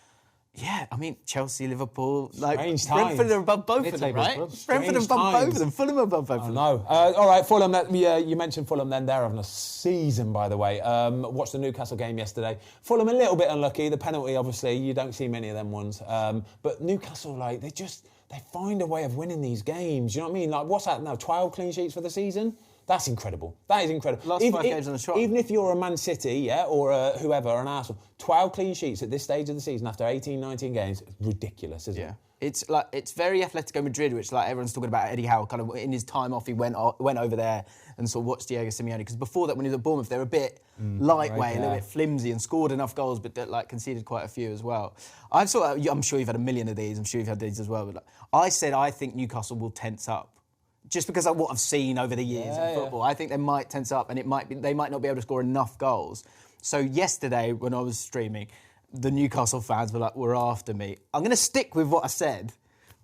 Yeah, I mean, Chelsea, Liverpool, Strange Brentford times. are above both of them, right? Brentford are above both of them. Fulham are above both of them. No. All right, Fulham. You mentioned Fulham then. They're having a season, by the way. Watched the Newcastle game yesterday. Fulham a little bit unlucky. The penalty, obviously, you don't see many of them ones. But Newcastle, like, they find a way of winning these games. You know what I mean? Like, what's that now? 12 clean sheets for the season? That's incredible. That is incredible. Last 5 games on the trot. Even if you're a Man City, or whoever, or an Arsenal, 12 clean sheets at this stage of the season after 18, 19 games, ridiculous, isn't it? It's very Atletico Madrid, which like everyone's talking about Eddie Howe. Kind of in his time off, he went over there and sort of watched Diego Simeone. Because before that, when he was at Bournemouth, they were a bit lightweight, a little bit flimsy, and scored enough goals, but like conceded quite a few as well. I'm sure you've had a million of these. I'm sure you've had these as well. But I said I think Newcastle will tense up. Just because of what I've seen over the years in football, I think they might tense up, and they might not be able to score enough goals. So yesterday, when I was streaming, the Newcastle fans were after me. I'm going to stick with what I said,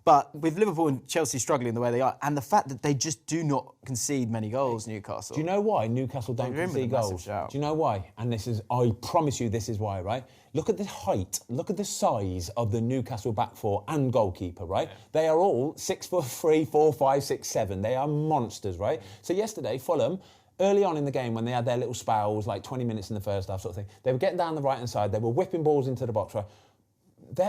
but with Liverpool and Chelsea struggling the way they are, and the fact that they just do not concede many goals, Newcastle. Do you know why Newcastle don't concede goals? Do you know why? And I promise you, this is why, right? Look at the height, look at the size of the Newcastle back four and goalkeeper, right? Yeah. They are all 6'3", 4, 5, 6, 7. They are monsters, right? So yesterday, Fulham, early on in the game when they had their little spells, like 20 minutes in the first half sort of thing, they were getting down the right-hand side, they were whipping balls into the box, right?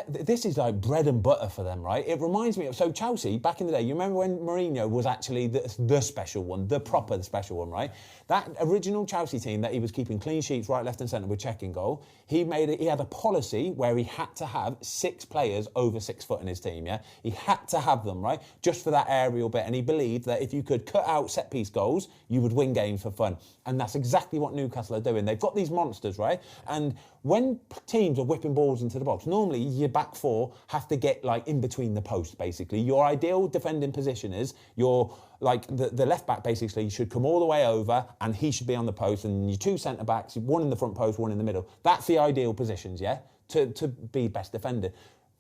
This is like bread and butter for them, right? It reminds me of... So Chelsea, back in the day, you remember when Mourinho was actually the special one, the special one, right? That original Chelsea team that he was keeping clean sheets right, left and centre with checking goal, he had a policy where he had to have 6 players over 6 foot in his team, yeah? He had to have them, right? Just for that aerial bit. And he believed that if you could cut out set-piece goals, you would win games for fun. And that's exactly what Newcastle are doing. They've got these monsters, right? And when teams are whipping balls into the box, normally your back four have to get like in between the posts, basically. Your ideal defending position is your the left back basically should come all the way over and he should be on the post, and your 2 centre backs, one in the front post, one in the middle. That's the ideal positions, yeah, to be best defender.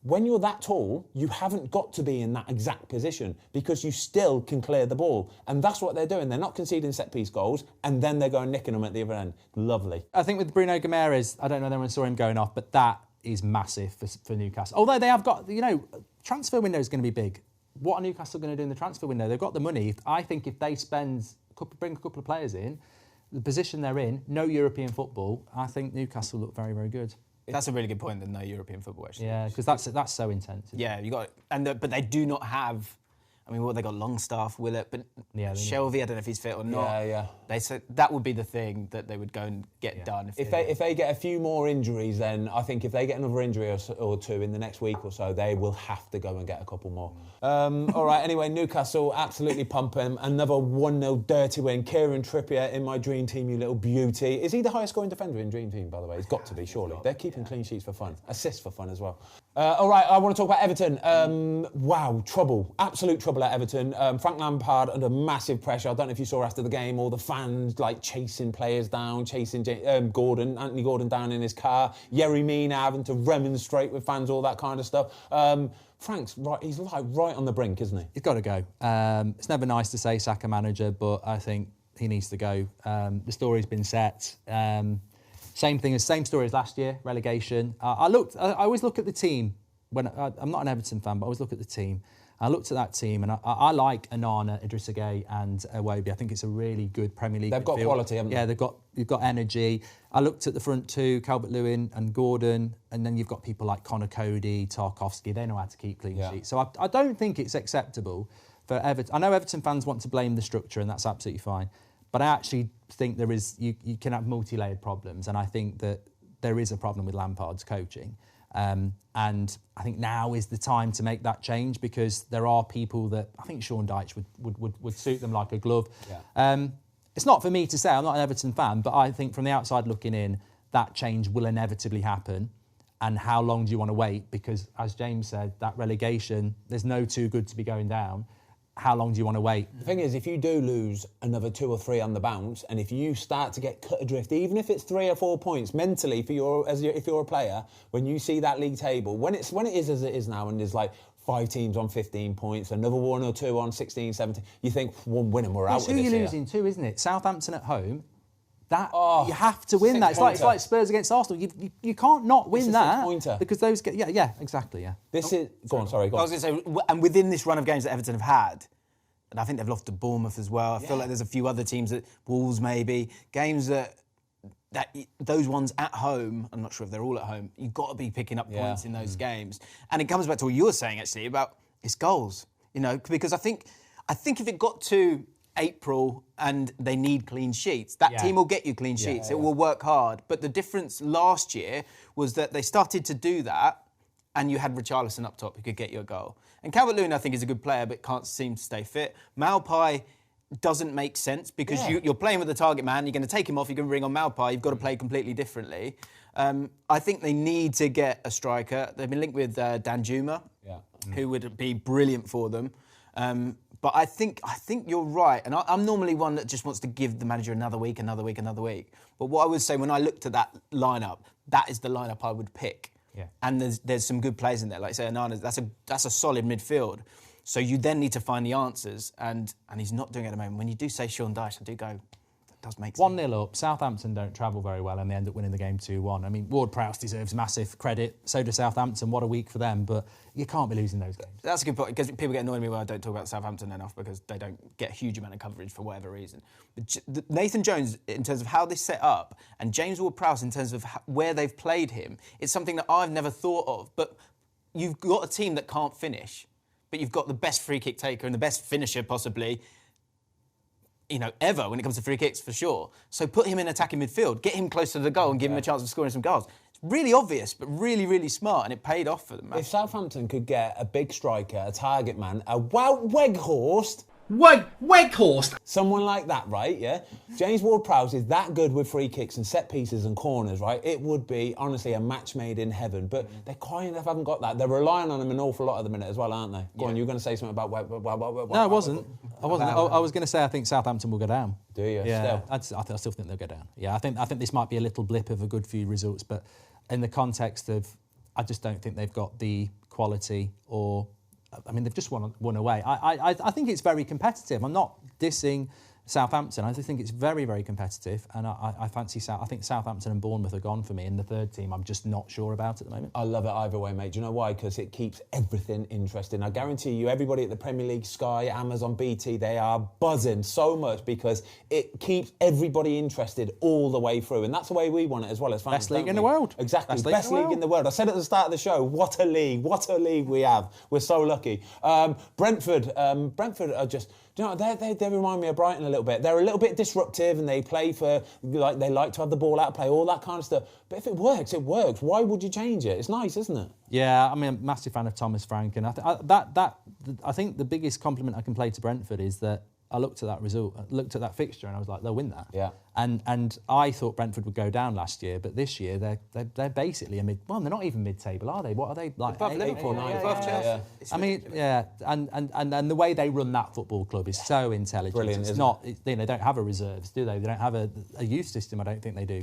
When you're that tall, you haven't got to be in that exact position because you still can clear the ball. And that's what they're doing. They're not conceding set-piece goals, and then they're going nicking them at the other end. Lovely. I think with Bruno Guimaraes, I don't know if anyone saw him going off, but that is massive for Newcastle. Although they have got, transfer window is going to be big. What are Newcastle going to do in the transfer window? They've got the money. I think if they bring a couple of players in, the position they're in, no European football, I think Newcastle look very, very good. That's a really good point. That no European football, actually. Yeah, because that's so intense. Yeah, you got, but they do not have. I mean, what they got? Longstaff, Willett, but Shelvey. I don't know if he's fit or not. Yeah. They said that would be the thing that they would go and get done. If they get a few more injuries, then I think if they get another injury or two in the next week or so, they will have to go and get a couple more. All right. Anyway, Newcastle absolutely pumping. Another 1-0 dirty win. Kieran Trippier in my dream team, you little beauty. Is he the highest scoring defender in dream team? By the way, he's got to be. Surely they're keeping clean sheets for fun, assists for fun as well. All right. I want to talk about Everton. Wow, trouble, absolute trouble at Everton. Frank Lampard under massive pressure. I don't know if you saw after the game all the fans like chasing players down, chasing Anthony Gordon down in his car, Yerry Mina having to remonstrate with fans, all that kind of stuff. Frank's right, he's like right on the brink, isn't he? He's got to go. It's never nice to say sack a manager, but I think he needs to go. The story's been set. Same story as last year, relegation. I always look at the team. When I'm not an Everton fan, but I always look at the team. I looked at that team, and I like Onana, Idrissa Gueye, and Iwobi. I think it's a really good Premier League. They've got quality, haven't they? Yeah, they've got energy. I looked at the front two, Calvert-Lewin and Gordon, and then you've got people like Connor Cody, Tarkowski. They know how to keep clean sheets. So I don't think it's acceptable for Everton. I know Everton fans want to blame the structure, and that's absolutely fine. But I actually think you can have multi-layered problems, and I think that there is a problem with Lampard's coaching. And I think now is the time to make that change, because there are people that I think Sean Dyche would suit them like a glove. Yeah. It's not for me to say, I'm not an Everton fan, but I think from the outside looking in, that change will inevitably happen. And how long do you want to wait? Because as James said, that relegation, there's no too good to be going down. How long do you want to wait? The thing is, if you do lose another 2 or 3 on the bounce, and if you start to get cut adrift, even if it's 3 or 4 points mentally if you're a player, when you see that league table, when it is as it is now, and there's like 5 teams on 15 points, another 1 or 2 on 16, 17, you think one win and we're out. It's who you're losing to, isn't it? Southampton at home. you have to win that. It's like Spurs against Arsenal. You can't not win that because those. Exactly. This is. Go on. Sorry. Go on. I was going to say, and within this run of games that Everton have had, and I think they've lost to Bournemouth as well. I feel like there's a few other teams that Wolves maybe games that those ones at home. I'm not sure if they're all at home. You've got to be picking up points in those games, and it comes back to what you were saying actually about it's goals. Because I think if it got to April and they need clean sheets, that team will get you clean sheets. It will work hard. But the difference last year was that they started to do that and you had Richarlison up top who could get you a goal. And Calvert-Lewin, I think, is a good player but can't seem to stay fit. Maupay doesn't make sense because you're playing with the target man, you're going to take him off, you're going to bring on Maupay, you've got to play completely differently. I think they need to get a striker. They've been linked with Danjuma, who would be brilliant for them. But I think you're right. And I'm normally one that just wants to give the manager another week. But what I would say when I looked at that lineup, that is the lineup I would pick. Yeah. And there's some good players in there. Like say Anana's, that's a solid midfield. So you then need to find the answers. And he's not doing it at the moment. When you do say Sean Dyche, I do go, that does make sense. 1-0 up. Southampton don't travel very well and they end up winning the game 2-1. I mean, Ward-Prowse deserves massive credit. So does Southampton. What a week for them. But you can't be losing those games. That's a good point, because people get annoyed at me when I don't talk about Southampton enough because they don't get a huge amount of coverage for whatever reason. But Nathan Jones, in terms of how they set up, and James Ward-Prowse, in terms of where they've played him, it's something that I've never thought of. But you've got a team that can't finish, but you've got the best free kick taker and the best finisher possibly, ever when it comes to free kicks, for sure. So put him in attacking midfield, get him close to the goal and give him a chance of scoring some goals. Really obvious, but really, really smart, and it paid off for them. If Southampton could get a big striker, a target man, a Weghorst, someone like that, right? Yeah, James Ward-Prowse is that good with free kicks and set pieces and corners, right? It would be honestly a match made in heaven. But they kind of haven't got that. They're relying on him an awful lot at the minute as well, aren't they? Go on, you were going to say something about No, I wasn't. I was going to say I think Southampton will go down. Do you? Yeah, I still think they'll go down. Yeah, I think this might be a little blip of a good few results, but in the context of, I just don't think they've got the quality or. I mean, they've just won away. I think it's very competitive. I'm not dissing Southampton. I just think it's very, very competitive. And I think Southampton and Bournemouth are gone for me. And the third team, I'm just not sure about at the moment. I love it either way, mate. Do you know why? Because it keeps everything interesting. I guarantee you, everybody at the Premier League, Sky, Amazon, BT, they are buzzing so much because it keeps everybody interested all the way through. And that's the way we want it as well as fans. Best league in the world. Exactly. Best league in the world. I said at the start of the show, what a league we have. We're so lucky. Brentford are just... Do you know, they remind me of Brighton a little bit. They're a little bit disruptive and they play for, they like to have the ball out of play, all that kind of stuff. But if it works, it works. Why would you change it? It's nice, isn't it? Yeah, I mean, I'm a massive fan of Thomas Frank. And I think the biggest compliment I can play to Brentford is that I looked at that result, looked at that fixture, and I was like, they'll win that. Yeah. And I thought Brentford would go down last year, but this year they're basically they're not even mid-table, are they? What are they like? Above Liverpool, above Chelsea. I mean, and the way they run that football club is so intelligent. Brilliant. It's not. They don't have a reserves, do they? They don't have a youth system. I don't think they do.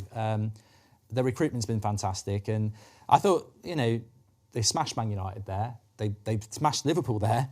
The recruitment's been fantastic, and I thought they smashed Man United there. They smashed Liverpool there.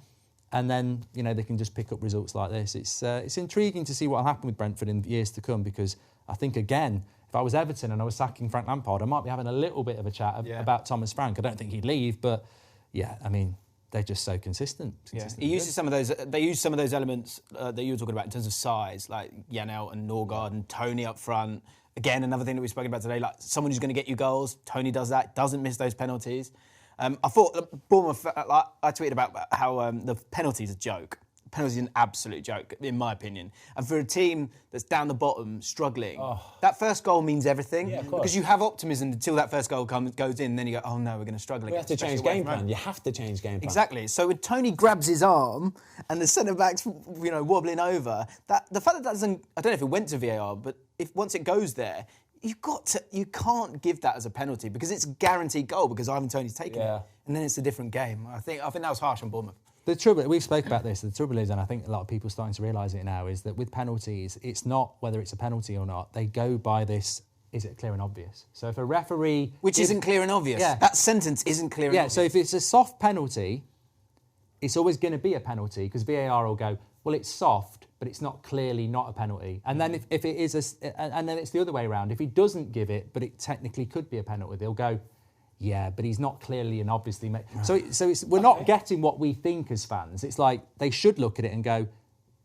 And then, they can just pick up results like this. It's intriguing to see what will happen with Brentford in years to come, because I think, again, if I was Everton and I was sacking Frank Lampard, I might be having a little bit of a chat about Thomas Frank. I don't think he'd leave, but, they're just so consistent. He uses some of those. They use some of those elements that you were talking about in terms of size, like Janelt and Norgard and Tony up front. Again, another thing that we've spoken about today, like someone who's going to get you goals. Tony does that, doesn't miss those penalties. I thought Bournemouth, I tweeted about how the penalty's a joke. The penalty's an absolute joke, in my opinion. And for a team that's down the bottom, struggling, that first goal means everything. Yeah, because you have optimism until that first goal goes in, and then you go, oh no, we're going to struggle again. You have to change game plan. You have to change game plan. Exactly. So when Tony grabs his arm and the centre-back's wobbling over, the fact that doesn't, I don't know if it went to VAR, but if once it goes there, you can't give that as a penalty because it's a guaranteed goal because Ivan Toney's taken it. And then it's a different game. I think that was harsh on Bournemouth. The trouble, we've spoken about this, the trouble is, and I think a lot of people are starting to realise it now, is that with penalties, it's not whether it's a penalty or not. They go by this, is it clear and obvious? So if a referee... Which isn't clear and obvious. Yeah. That sentence isn't clear and obvious. So if it's a soft penalty, it's always going to be a penalty because VAR will go, well, it's soft, but it's not clearly not a penalty. And then if it is and then it's the other way around. If he doesn't give it, but it technically could be a penalty, they'll go, yeah, but he's not clearly and obviously made. So we're not getting what we think as fans. It's like they should look at it and go,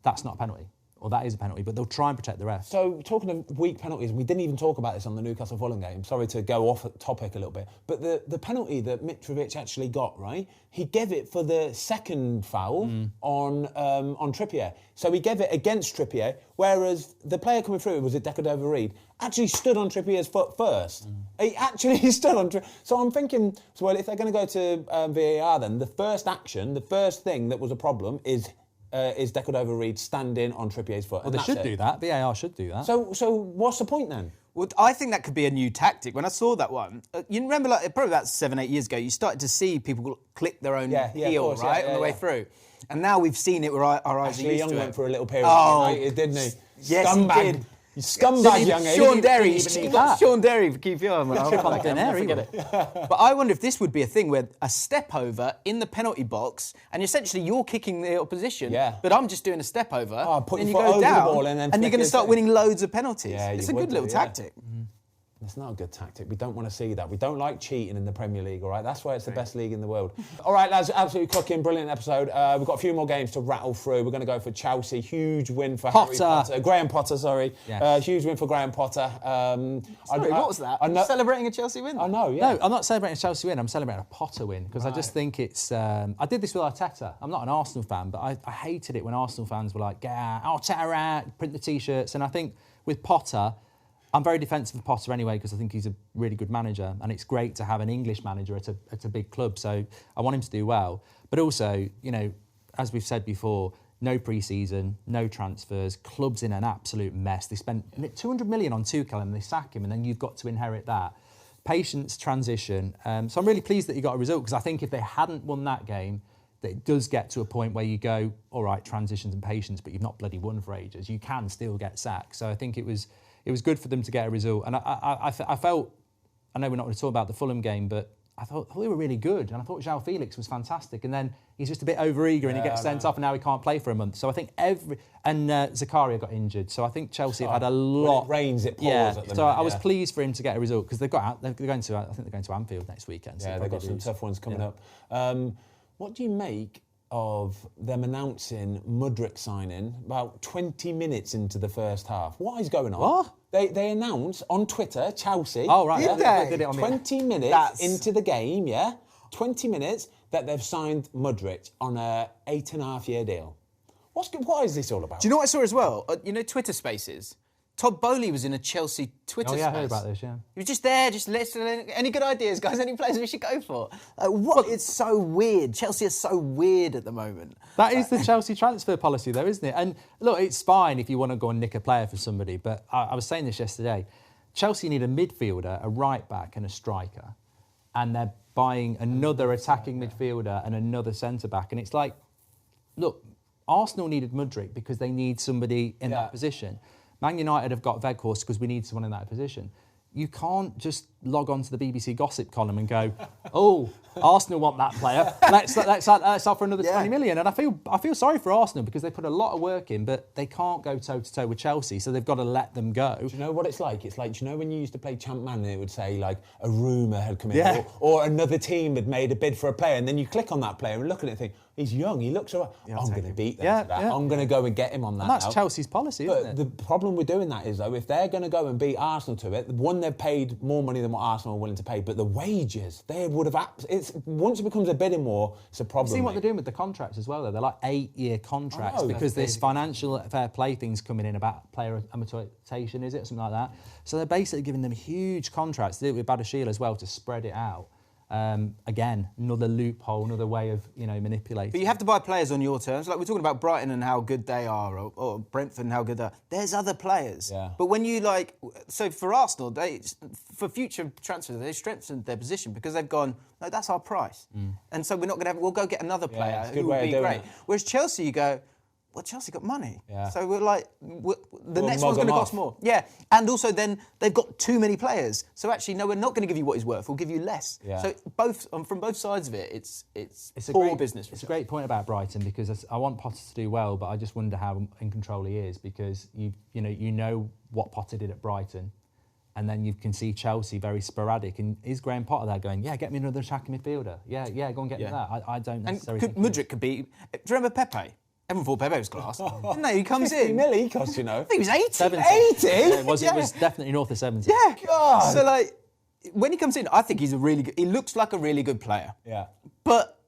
that's not a penalty. Or that is a penalty, but they'll try and protect the ref. So, talking of weak penalties, we didn't even talk about this on the Newcastle Fulham game. Sorry to go off topic a little bit. But the penalty that Mitrovic actually got, right, he gave it for the second foul on Trippier. So he gave it against Trippier, whereas the player coming through, was it Decordova-Reid, actually stood on Trippier's foot first. He actually stood on Trippier. So I'm thinking, well, if they're going to go to VAR then, the first action, the first thing that was a problem is Decordova-Reid standing on Trippier's foot. Well, they should do that. VAR should do that. So what's the point then? Well, I think that could be a new tactic. When I saw that one, you remember, like, probably about 7-8 years ago, you started to see people click their own heel, right, on the way through. And now we've seen it where our eyes are used Young to went it. for a little period, didn't he? Yes, Scumbag. he did. You scumbag, young Sean Derry. that. Sean Derry for QPR. Forget it. But I wonder if this would be a thing where a step over in the penalty box, and essentially you're kicking the opposition, but I'm just doing a step over, put and your you foot go over down, the ball and then you're going to start winning loads of penalties. Yeah, it's you a good would little do, tactic. It's not a good tactic. We don't want to see that. We don't like cheating in the Premier League, all right? That's why it's the best league in the world. All right, lads, absolutely cooking. Brilliant episode. We've got a few more games to rattle through. We're going to go for Chelsea. Huge win for Harry Potter. Graham Potter, sorry. Yes. Huge win for Graham Potter. What was that? Celebrating a Chelsea win? I know, yeah. No, I'm not celebrating a Chelsea win. I'm celebrating a Potter win because I just think it's... I did this with Arteta. I'm not an Arsenal fan, but I hated it when Arsenal fans were like, get out, Arteta out, print the T-shirts. And I think with Potter... I'm very defensive of Potter anyway because I think he's a really good manager and it's great to have an English manager at a big club. So I want him to do well. But also, you know, as we've said before, no pre-season, no transfers, club's in an absolute mess. They spent 200 million on Tuchel and they sack him and then you've got to inherit that. Patience, transition. So I'm really pleased that he got a result because I think if they hadn't won that game, that it does get to a point where you go, all right, transitions and patience, but you've not bloody won for ages. You can still get sacked. So I think it was good for them to get a result. And I felt, I know we're not going to talk about the Fulham game, but I thought they were really good. And I thought João Felix was fantastic. And then he's just a bit overeager and he gets sent off and now he can't play for a month. So I think Zakaria got injured. So I think Chelsea have had a lot. When it rains, it pours at the So minute, I was pleased for him to get a result because they're going to Anfield next weekend. So they've got some tough ones coming up. What do you make of them announcing Mudryk signing about 20 minutes into the first half? What is going on? What? They announced on Twitter, Chelsea. Oh, right. Did they? Did it on 20 minutes into the game, 20 minutes that they've signed Mudryk on a 8.5-year deal. What is this all about? Do you know what I saw as well? Twitter Spaces. Todd Bowley was in a Chelsea Twitter space. I heard about this, yeah. He was just there, just listening. Any good ideas, guys? Any players we should go for? It's so weird. Chelsea is so weird at the moment. That is the Chelsea transfer policy, though, isn't it? And look, it's fine if you want to go and nick a player for somebody, but I was saying this yesterday. Chelsea need a midfielder, a right-back and a striker, and they're buying another attacking midfielder and another centre-back. And it's like, look, Arsenal needed Mudryk because they need somebody in that position. Man United have got Weghorst because we need someone in that position. You can't just log on to the BBC gossip column and go, oh, Arsenal want that player. Let's offer another 20 million. And I feel sorry for Arsenal because they put a lot of work in, but they can't go toe-to-toe with Chelsea, so they've got to let them go. Do you know what it's like? It's like, do you know when you used to play Champ Man and it would say, like, a rumour had come in or another team had made a bid for a player and then you click on that player and look at it and think, he's young, he looks all right. I'm going to beat them to that. I'm going to go and get him on that. And that's Chelsea's policy, isn't it? The problem with doing that is, though, if they're going to go and beat Arsenal to it, one, they've paid more money than what Arsenal are willing to pay, but the wages, they would have... Once it becomes a bidding war, it's a problem. See what they're doing with the contracts as well, though. They're like 8-year contracts because this financial fair play thing's coming in about player amortisation, is it? Something like that. So they're basically giving them huge contracts. They did it with Badashile as well to spread it out. Again, another loophole, another way of manipulating. But you have to buy players on your terms. Like we're talking about Brighton and how good they are, or Brentford and how good they are. There's other players. Yeah. But when you so for Arsenal, for future transfers, they strengthened their position because they've gone, no, that's our price, and so we're not going to. We'll go get another player who will be great. Whereas Chelsea, you go, well, Chelsea got money. Yeah. So we're like, the next mug one's going to them cost off. more. Yeah. And also then they've got too many players. So actually, no, we're not going to give you what he's worth. We'll give you less. Yeah. So from both sides of it, it's a poor great business. It's a great point about Brighton because I want Potter to do well, but I just wonder how in control he is because you know what Potter did at Brighton, and then you can see Chelsea very sporadic. And is Graham Potter there going, yeah, get me another attacking midfielder? Yeah, go and get me that. I don't necessarily. And Mudryk could be. Do you remember Pepe? Everyone thought Pepe was class. No, he comes 50 in. mil he cost, you know. I think he was 80. 70. 80? Yeah, it was definitely north of 70. Yeah. God. So like, when he comes in, I think he's a really good. He looks like a really good player. Yeah. But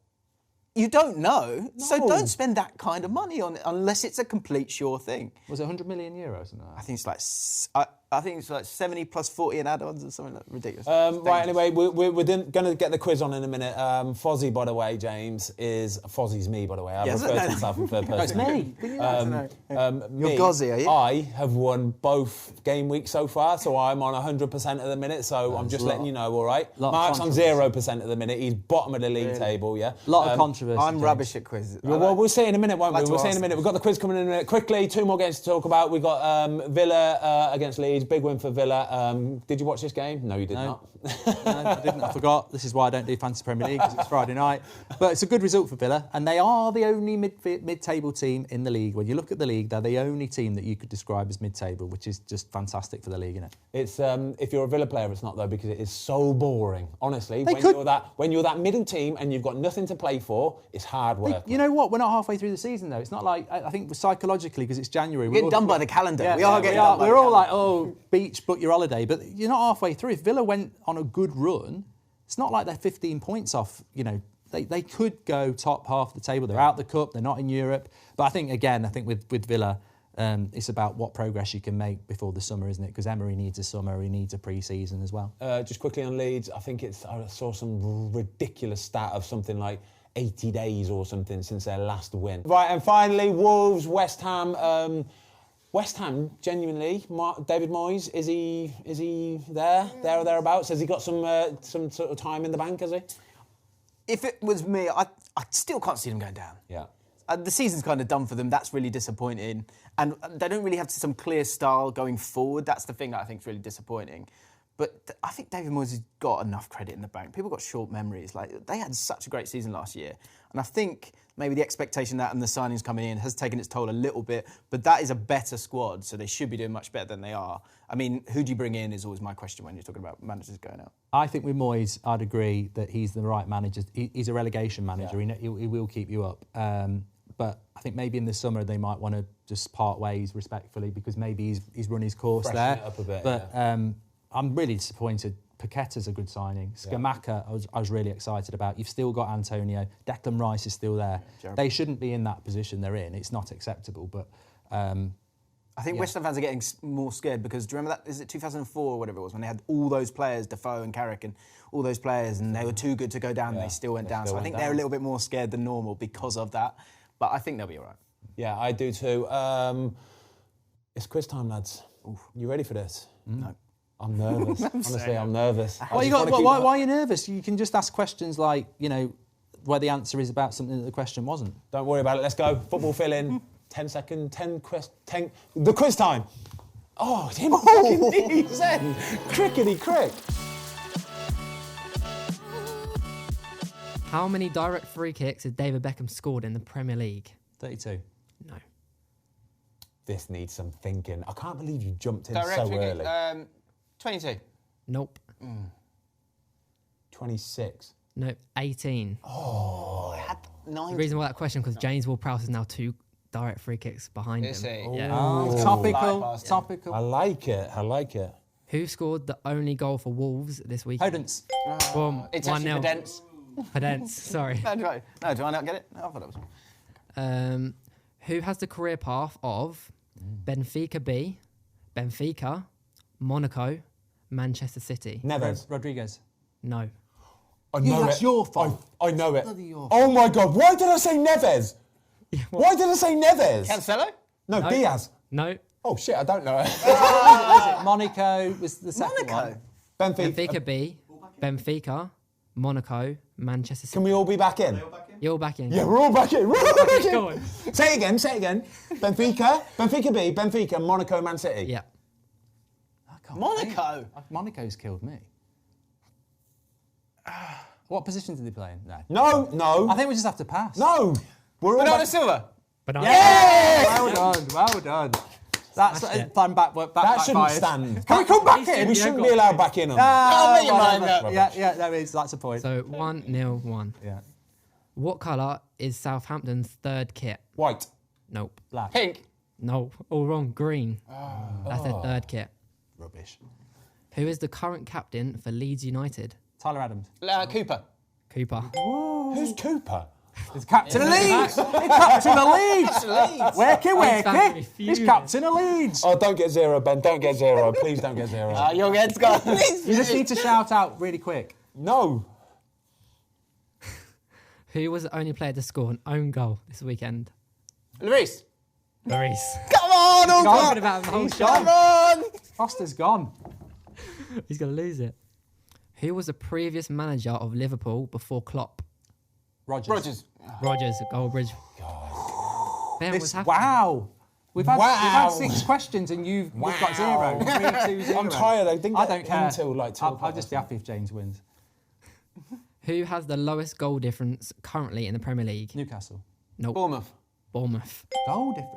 you don't know, so No. don't spend that kind of money on it unless it's a complete sure thing. Was it 100 million euros? Something like that? I think it's like 70 plus 40 in add-ons or something like ridiculous. Right, anyway, we're going to get the quiz on in a minute. Fozzie, by the way, James, Fozzie's me, by the way. I refer to myself in third person. It's me. You're Gozzy, are you? I have won both game weeks so far, so I'm on 100% at the minute, so I'm just letting you know, all right? Mark's on 0% at the minute. He's bottom of the league table, yeah? A lot of controversy. I'm James. rubbish at quizzes. Well, we'll see in a minute, won't we? Like to We'll see in a ask minute. We've got the quiz coming in a minute. Quickly, 2 more games to talk about. We've got Villa against Leeds. Big win for Villa. Did you watch this game? No, you did not. No, I didn't. I forgot. This is why I don't do Fantasy Premier League, because it's Friday night. But it's a good result for Villa, and they are the only mid-table team in the league. When you look at the league, they're the only team that you could describe as mid-table, which is just fantastic for the league, isn't it? It's if you're a Villa player, it's not though, because it is so boring. Honestly, when you're that middle team and you've got nothing to play for, it's hard work. You know what? We're not halfway through the season though. It's not like I think psychologically, because it's January. We're getting done by the calendar. Yeah, we are getting done by the We're all calendar. like, oh, beach, book your holiday. But you're not halfway through. If Villa went on a good run, it's not like they're 15 points off. You know, they could go top half of the table. They're out the cup. They're not in Europe. But I think with Villa, it's about what progress you can make before the summer, isn't it? Because Emery needs a summer. He needs a pre-season as well. Just quickly on Leeds, I saw some ridiculous stat of something like 80 days or something since their last win. Right, and finally, Wolves, West Ham. West Ham, genuinely, David Moyes, is he there or thereabouts? Has he got some sort of time in the bank, has he? If it was me, I still can't see them going down. Yeah. The season's kind of done for them. That's really disappointing. And they don't really have some clear style going forward. That's the thing that I think is really disappointing. But I think David Moyes has got enough credit in the bank. People got short memories. Like, they had such a great season last year. And I think maybe the expectation that and the signings coming in has taken its toll a little bit. But that is a better squad, so they should be doing much better than they are. I mean, who do you bring in is always my question when you're talking about managers going out. I think with Moyes, I'd agree that he's the right manager. He's a relegation manager. Yeah. He will keep you up. But I think maybe in the summer they might want to just part ways respectfully, because maybe he's run his course Freshen there. it up a bit, but yeah. I'm really disappointed. Paqueta's a good signing. Scamacca, I was really excited about. You've still got Antonio. Declan Rice is still there. They shouldn't be in that position they're in. It's not acceptable. But I think West Ham fans are getting more scared because, do you remember that? Is it 2004 or whatever it was, when they had all those players, Defoe and Carrick and all those players, and they were too good to go down and they still went down. So I think they're a little bit more scared than normal because of that. But I think they'll be all right. Yeah, I do too. It's quiz time, lads. You ready for this? No. I'm nervous. Honestly, I'm nervous. why are you nervous? You can just ask questions like, where the answer is about something that the question wasn't. Don't worry about it. Let's go. Football fill-in. 10 seconds. 10. The quiz time. Oh, him fucking knees then. Crickety crick. How many direct free kicks has David Beckham scored in the Premier League? 32. No. This needs some thinking. I can't believe you jumped in Direct so free kick, early. 22. Nope. 26. Nope. 18. Oh, I had 9. The reason why that question, because James Ward-Prowse is now 2 direct free kicks behind Is him. he? Yeah. Oh, topical. I like it. Who scored the only goal for Wolves this week? Hodents. Boom. It's 1-0. actually Pedence. Pedence, sorry. No, do I not get it? No, I thought it was. Who has the career path of Benfica B, Benfica, Monaco, Manchester City? Neves. Rodriguez. No. I know that's it. your fault. I know it. Oh my God, why did I say Neves? Why did I say Neves? Cancelo? No, Diaz. No. Oh shit, I don't know it. Monaco was the second one. Benfica. Benfica B, Benfica, Monaco, Manchester City. Can we all be back in? You're all back in. Yeah, we're all back in. We're all back Go in. on. Say it again. Benfica B, Benfica, Monaco, Man City. Yeah. Monaco? Monaco's killed me. What position did they play in? No. I think we just have to pass. No. We're all Bernardo Silva? Well done. That's back That shouldn't fired. stand. Can we come back in? We shouldn't be allowed back in on that. Oh, make your mind up. Yeah, there is. That's a point. So 1-1. Yeah. What colour is Southampton's third kit? White. Nope. Black. Pink? No, all wrong. Green. That's their third kit. Rubbish. Who is the current captain for Leeds United? Tyler Adams. Cooper? Cooper. Who's Cooper? He's captain of Leeds. He's captain of Leeds. Wakey. He's captain of Leeds. Oh, don't get 0, Ben. Don't get 0. Please don't get 0. Your head's gone. You just need to shout out really quick. No. Who was the only player to score an own goal this weekend? Lloris? Lloris. Come on, Talking about him the whole show. Come on! Foster's gone. He's going to lose it. Who was the previous manager of Liverpool before Klopp? Rodgers. Rogers, Goldbridge. Ben, what's happening? Wow. We've had 6 questions and we've got 0. 3, 2, 0. I'm tired. I don't care until like 2 I'll just be happy if James wins. Who has the lowest goal difference currently in the Premier League? Newcastle. Nope. Bournemouth.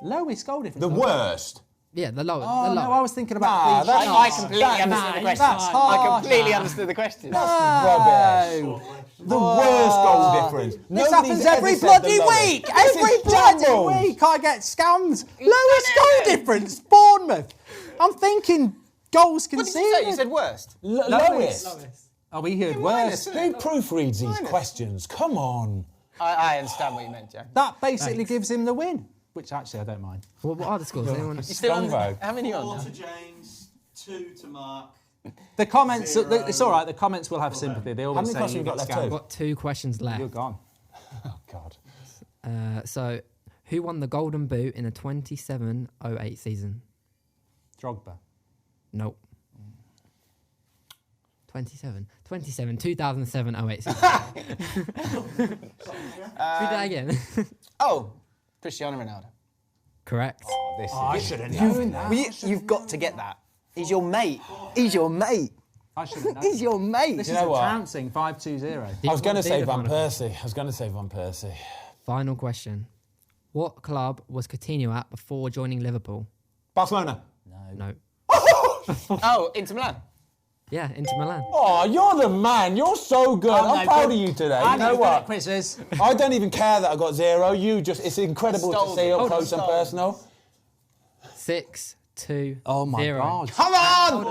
Lowest goal difference. The worst. Yeah, the lowest. Oh, the no, lowest. I was thinking about the I completely understood the question. That's harsh. I completely understood the question. Rubbish. The worst goal difference. This Nobody's happens ever every said the bloody lowest. week. This Every is bloody shambles. week I get scammed. Lowest goal difference, Bournemouth. I'm thinking goals What did conceded. you say? You said worst? Lowest. Oh, we heard worse. Who proofreads these questions? Come on. I understand what you meant, Jack. That basically gives him the win, which actually I don't mind. What are the scores? Anyone? Scumbag. How many on 4 now? to James, 2 to Mark. The comments, it's all right. The comments will have sympathy. They always many say questions you we got get left, scammed. I've got 2 questions left. You're gone. Oh, God. So, who won the Golden Boot in the 27-08 season? Drogba. Nope. 2007, 2007-08 season. Read that again. Oh, Cristiano Ronaldo. Correct. I should have known that. You've got to get that. He's your mate. He's your mate. I should have known. He's your mate. This You is know a what? trouncing 5-2-0. I was going to say Van Persie. Persie. Final question. What club was Coutinho at before joining Liverpool? Barcelona. No. Oh, Inter Milan. Yeah, Inter Milan. Oh, you're the man. You're so good. I'm proud of you today. You know what? Quizzes. I don't even care that I got 0. It's incredible to see up Hold on, close and stole. personal. 6-2. Oh my 0. God. Come on!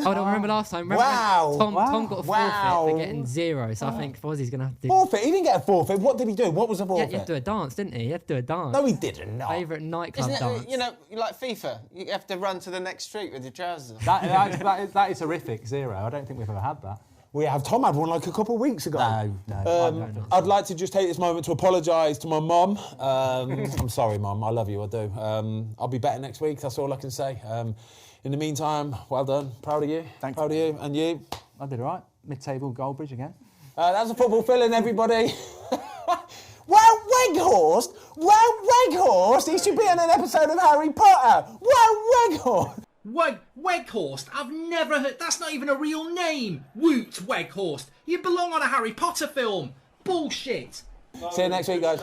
Hold on, remember last time? Remember Wow. Tom got a Wow. forfeit for getting 0, so I think Fozzie's going to have to do... Forfeit? He didn't get a forfeit. What did he do? What was the Yeah, forfeit? you had to do a dance, didn't he? You had to do a dance. No, he didn't. No. Favourite nightclub Isn't dance. it, you know, like FIFA, you have to run to the next street with your trousers on. That is horrific. 0. I don't think we've ever had that. We have. Tom had one like a couple of weeks ago. No. I'd like to just take this moment to apologise to my mum. I'm sorry, Mum. I love you. I do. I'll be better next week. That's all I can say. In the meantime, well done. Proud of you. Thanks. Proud of you. And you. I did all right. Mid-table Goldbridge again. That's a football fill-in, everybody. Wow, Weghorst! He should be on an episode of Harry Potter. Wow, Weghorst! Weghorst? I've never heard. That's not even a real name. Woot Weghorst. You belong on a Harry Potter film. Bullshit. See you next week, guys.